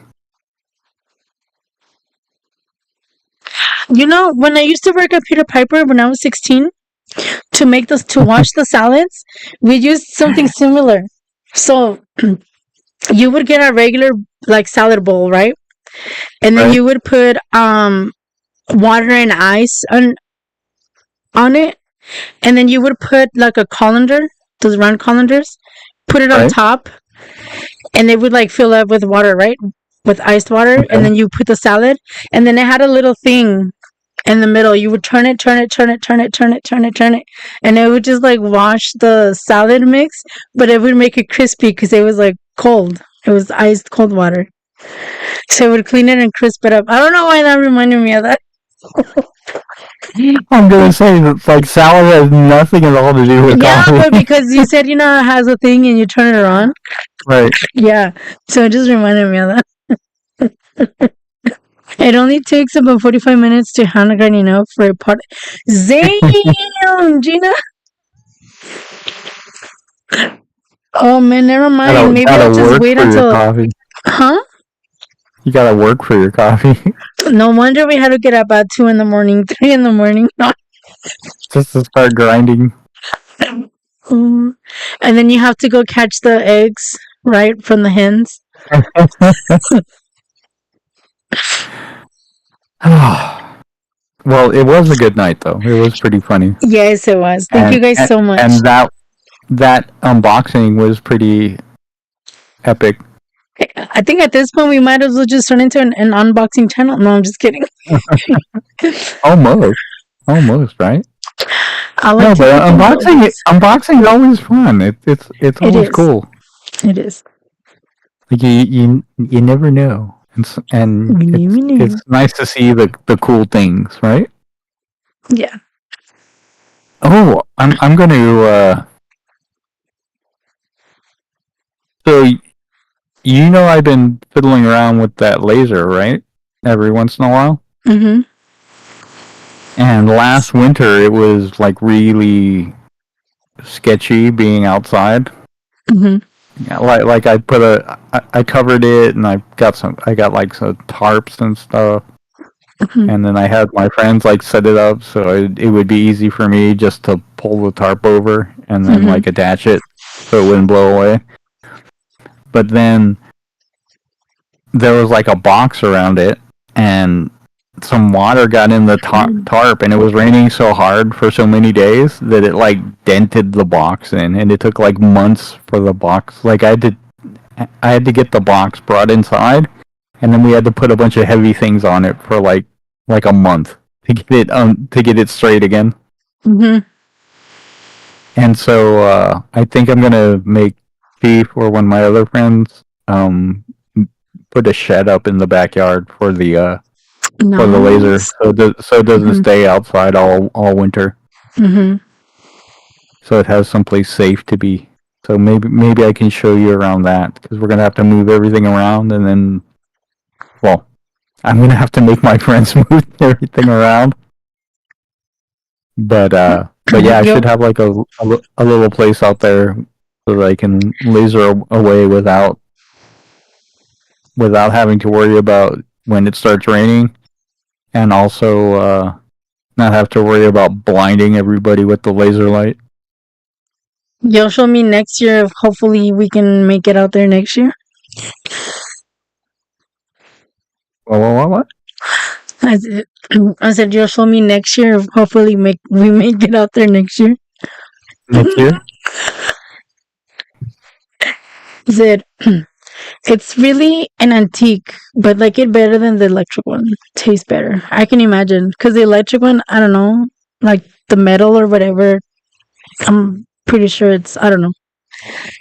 You know, when I used to work at Peter Piper when I was 16, to wash the salads, we used something similar. So you would get a regular like salad bowl, right? And then you would put water and ice on it, and then you would put like a colander, those round colanders, put it on top, and it would like fill up with water, right? With iced water, and then you put the salad, and then it had a little thing in the middle. You would turn it, and it would just like wash the salad mix, but it would make it crispy because it was like cold. It was iced cold water. So it would clean it and crisp it up. I don't know why that reminded me of that. I'm gonna say that like salad has nothing at all to do with coffee. Yeah, but because you said, you know, it has a thing and you turn it on. Right. Yeah. So it just reminded me of that. It only takes about 45 minutes to hand grinding up for a pot. Damn, Gina. Oh man, never mind. Maybe I'll just wait until. Huh? You gotta work for your coffee. No wonder we had to get up at 2 in the morning, 3 in the morning. Just to start grinding. And then you have to go catch the eggs, right, from the hens. Well, it was a good night, though. It was pretty funny. Yes, it was. Thank you guys so much. And that unboxing was pretty epic. I think at this point we might as well just turn into an unboxing channel. No, I'm just kidding. Almost, right? No, but unboxing is always fun. It's always cool. It is. Like you never know, and it's nice to see the cool things, right? Yeah. Oh, I'm going to. So, you know, I've been fiddling around with that laser, right? Every once in a while. Mm-hmm. And last winter, it was like really sketchy being outside. Mm-hmm. Yeah, like I covered it, and I got like some tarps and stuff, and then I had my friends like set it up so it would be easy for me just to pull the tarp over and then Mhm. like attach it so it wouldn't blow away. But then there was like a box around it, and some water got in the tarp, and it was raining so hard for so many days that it like dented the box in, and it took like months for the box. Like I had to get the box brought inside, and then we had to put a bunch of heavy things on it for like a month to get it straight again. Mhm. And so I think I'm gonna make Chief or one of my other friends put a shed up in the backyard for the laser, Nice. so it doesn't Mhm. stay outside all winter. Mhm. So it has someplace safe to be. So maybe I can show you around that because we're gonna have to move everything around, and then well, I'm gonna have to make my friends move everything around. But yeah, I should Yo, have like a little place out there so that I can laser away without having to worry about when it starts raining, and also not have to worry about blinding everybody with the laser light. you'll show me next year. If hopefully we can make it out there next year. What? I said, I said you'll show me next year. If hopefully we make it out there next year. Next year? I said it's really an antique, but like it better than the electric one. Tastes better. I can imagine because the electric one, I don't know, like the metal or whatever. I'm pretty sure it's I don't know,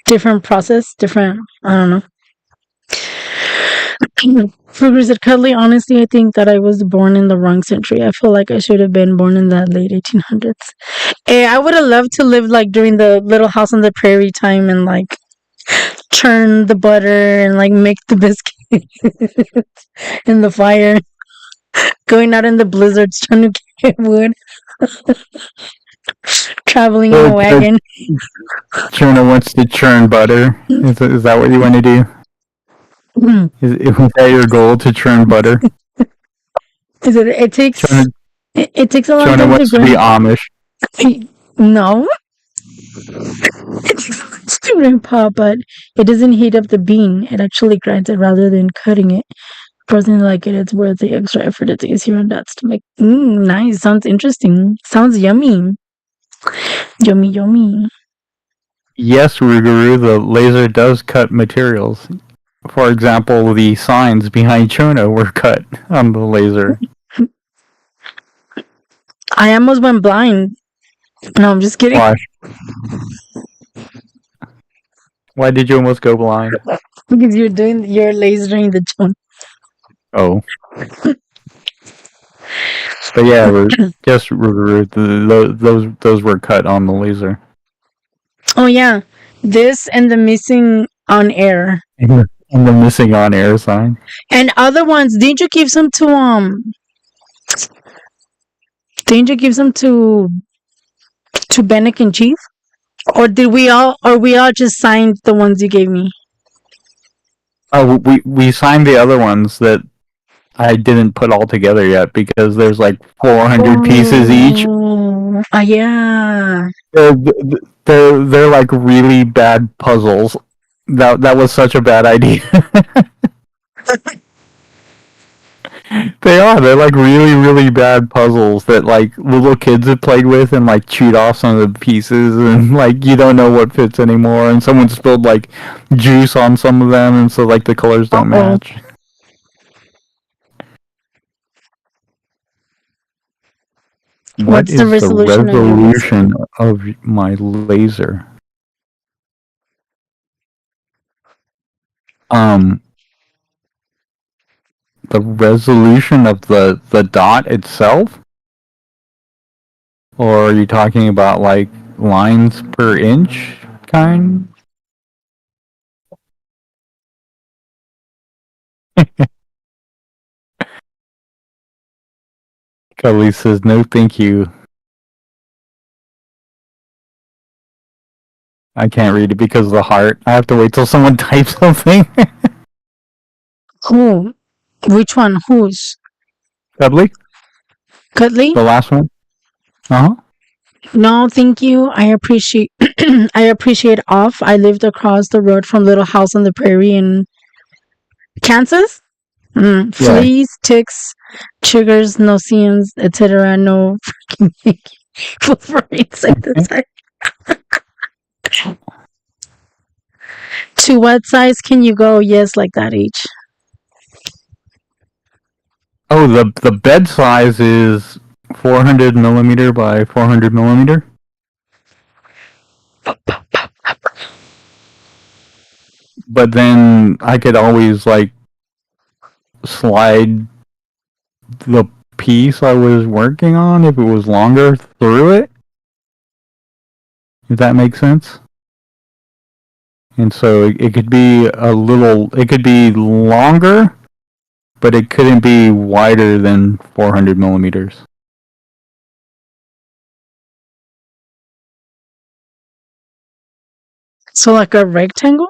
different process, different. I don't know. For said Cuddly, honestly, I think that I was born in the wrong century. I feel like I should have been born in the late 1800s. Hey, I would have loved to live like during the Little House on the Prairie time and like churn the butter and like make the biscuits in the fire, going out in the blizzards trying to get wood, traveling in a So wagon. Churna wants to churn butter. Is that what you want to do? Is that your goal to churn butter? Is it? Churna, It takes a long Churna time to wants to be grind. Amish. No, it takes a long time to grind pop, but it doesn't heat up the bean. It actually grinds it rather than cutting it. Personally, like it, it's worth the extra effort. It's easier on that stomach. Nice. Sounds interesting. Sounds yummy. Yummy, yummy. Yes, Ruguru, the laser does cut materials. For example, the signs behind Chona were cut on the laser. I almost went blind. No, I'm just kidding. Why? Why did you almost go blind? Because you're lasering the tone. Oh. But yeah, yes, Ruguru, those were cut on the laser. Oh yeah, this and the missing on air And the missing on air sign. and other ones. Didn't you give some to Didn't you give some to Bennick and Chief? Or did we all? Or we all just signed the ones you gave me? Oh, we signed the other ones that I didn't put all together yet because there's like 400 pieces each. Yeah. They're, they're like really bad puzzles. That was such a bad idea. They are. They're like really bad puzzles that like little kids have played with and like chewed off some of the pieces and like you don't know what fits anymore and someone spilled like juice on some of them and so like the colors don't Uh-oh. match. What What's the is the resolution of your laser? resolution of my laser? Um, the resolution of the dot itself, or are you talking about like lines per inch kind? Kelly says no, thank you. I can't read it because of the heart. I have to wait till someone types something. Who? Which one? Whose? Cuddly, Cuddly? the last one. Uh huh. No, thank you. I appreciate I appreciate off. I lived across the road from Little House on the Prairie in Kansas. Yeah. Fleas, ticks, triggers, noceans, etc. No freaking for insecticide. To what size can you go? Yes, like that age. Oh, the bed size is 400 millimeter by 400 millimeter. But then I could always like slide the piece I was working on if it was longer through it. If that makes sense. And so it could be it could be longer, but it couldn't be wider than 400 millimeters. So like a rectangle?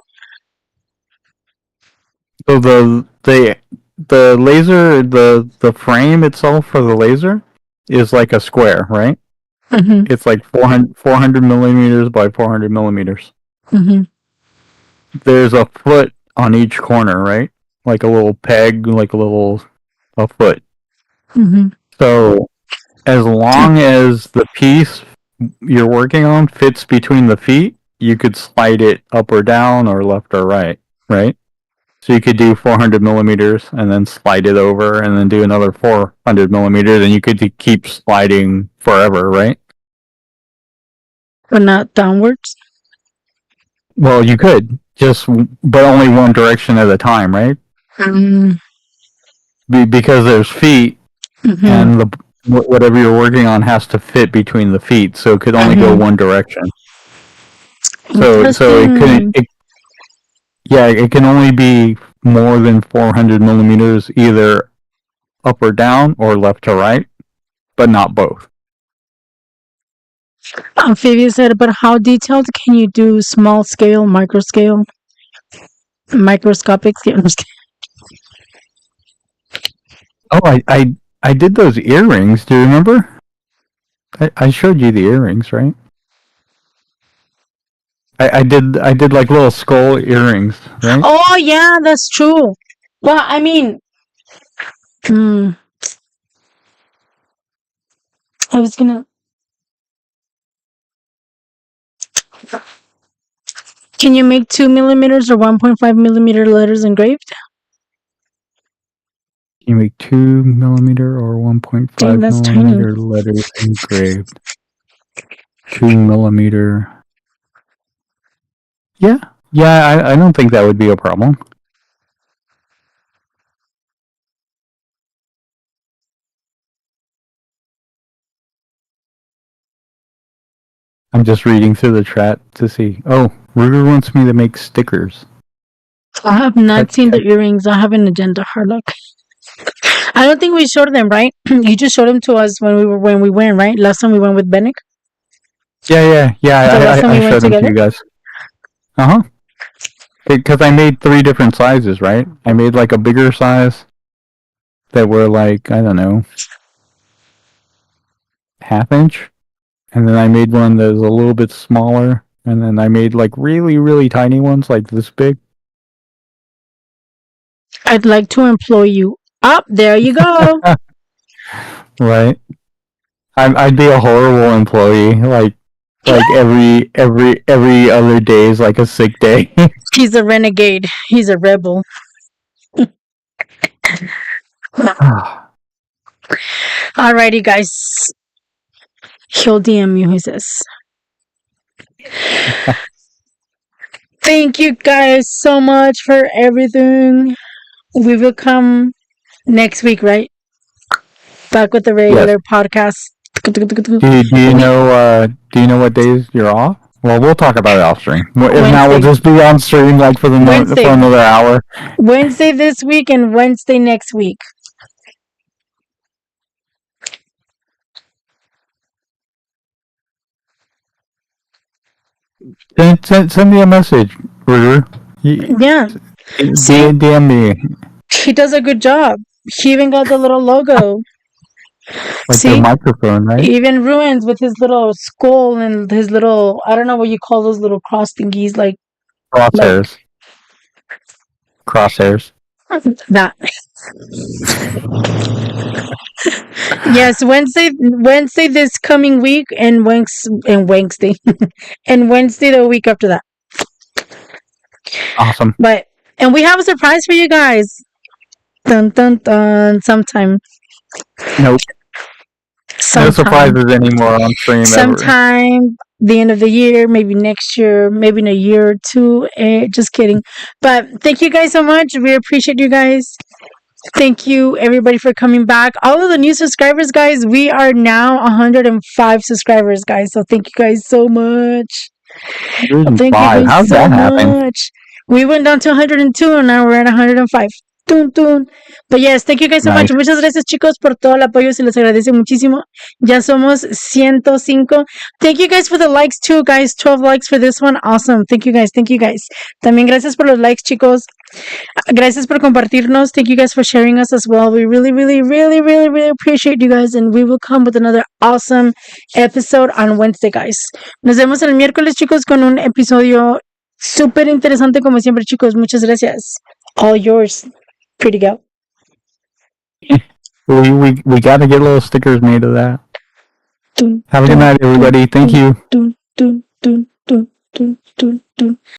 So the laser the frame itself for the laser is like a square, right? Mm-hmm. It's like 400 millimeters by 400 millimeters. Mm-hmm. There's a foot on each corner, right? Like a little peg, like a foot. Mm-hmm. So as long as the piece you're working on fits between the feet, you could slide it up or down or left or right, right? So you could do 400 millimeters and then slide it over and then do another 400 millimeters and you could keep sliding forever, right? But not downwards. Well, you could but only one direction at a time, right? Mm-hmm. Because there's feet Mm-hmm. and whatever you're working on has to fit between the feet, so it could only go Mm-hmm. one direction. So it couldn't. Interesting. It can only be more than 400 millimeters, either up or down or left to right, but not both. Amphibious said, but how detailed can you do small scale, micro scale, microscopic scale? Oh, I did those earrings. Do you remember? I showed you the earrings, right? I did like little skull earrings, right? Oh yeah, that's true. Well, I mean, hmm, I was gonna. Can you make 2 millimeters or 1.5 millimeter letters engraved? You make 2 millimeter or Dang, 1.5 that's tiny. millimeter letters engraved. 2 millimeter. Yeah, yeah. I don't think that would be a problem. I'm just reading through the chat to see. Oh, Ruger wants me to make stickers. I have not Check, seen the check. earrings. I have an agenda, Harlock. I don't think we showed them, right? You just showed them to us when we went, right? Last time we went with Benick. Yeah. The last time I we went showed them to together. you guys. Uh huh. Because I made 3 different sizes, right? I made like a bigger size that were like, I don't know, ½ inch, and then I made one that was a little bit smaller, and then I made like really really tiny ones like this big. I'd like to employ you. Up there you go. Right. I'd be a horrible employee. Like every other day is like a sick day. He's a renegade. He's a rebel. Alrighty, guys. He'll DM you. He says. Thank you guys so much for everything. We will come next week, right? Back with the Yes. regular podcast. Do you know what days you're off? Well, we'll talk about it off stream. If not, we'll Wednesday. just be on stream like for Wednesday. another hour. Wednesday this week and Wednesday next week. Send me a message, Ruger. Yeah. See, DM me. he does a good job. He even got the little logo. Like the See, microphone, right? even ruins with his little skull and his little, I don't know what you call those little cross thingies, like Crosshairs. Crosshairs. that. Yes, Wednesday this coming week, and Wednesday, and Wednesday the week after that. Awesome. And we have a surprise for you guys. Dun dun dun. Sometime. Nope. No surprises anymore on stream sometime the end of the year, maybe next year, maybe in a year or two. Just kidding. But thank you guys so much. We appreciate you guys. Thank you everybody for coming back. All of the new subscribers, guys. We are now 105 subscribers, guys. So thank you guys so much. 105. Thank you guys How'd so that happen? much. We went down to 102 and now we're at 105. Tun, tun. But yes, thank you guys so much. Muchas gracias, chicos, por todo el apoyo. Se les agradece muchísimo. Ya somos 105. Thank you guys for the likes too, guys. 12 likes for this one. Awesome. Thank you guys. Thank you guys. También gracias por los likes, chicos. Gracias por compartirnos. Thank you guys for sharing us as well. We really, really, really, really, really appreciate you guys. And we will come with another awesome episode on Wednesday, guys. Nos vemos el miércoles, chicos, con un episodio súper interesante como siempre, chicos. Muchas gracias. All yours. Pretty go. We got to get little stickers made of that. Have a good night, everybody. Thank you.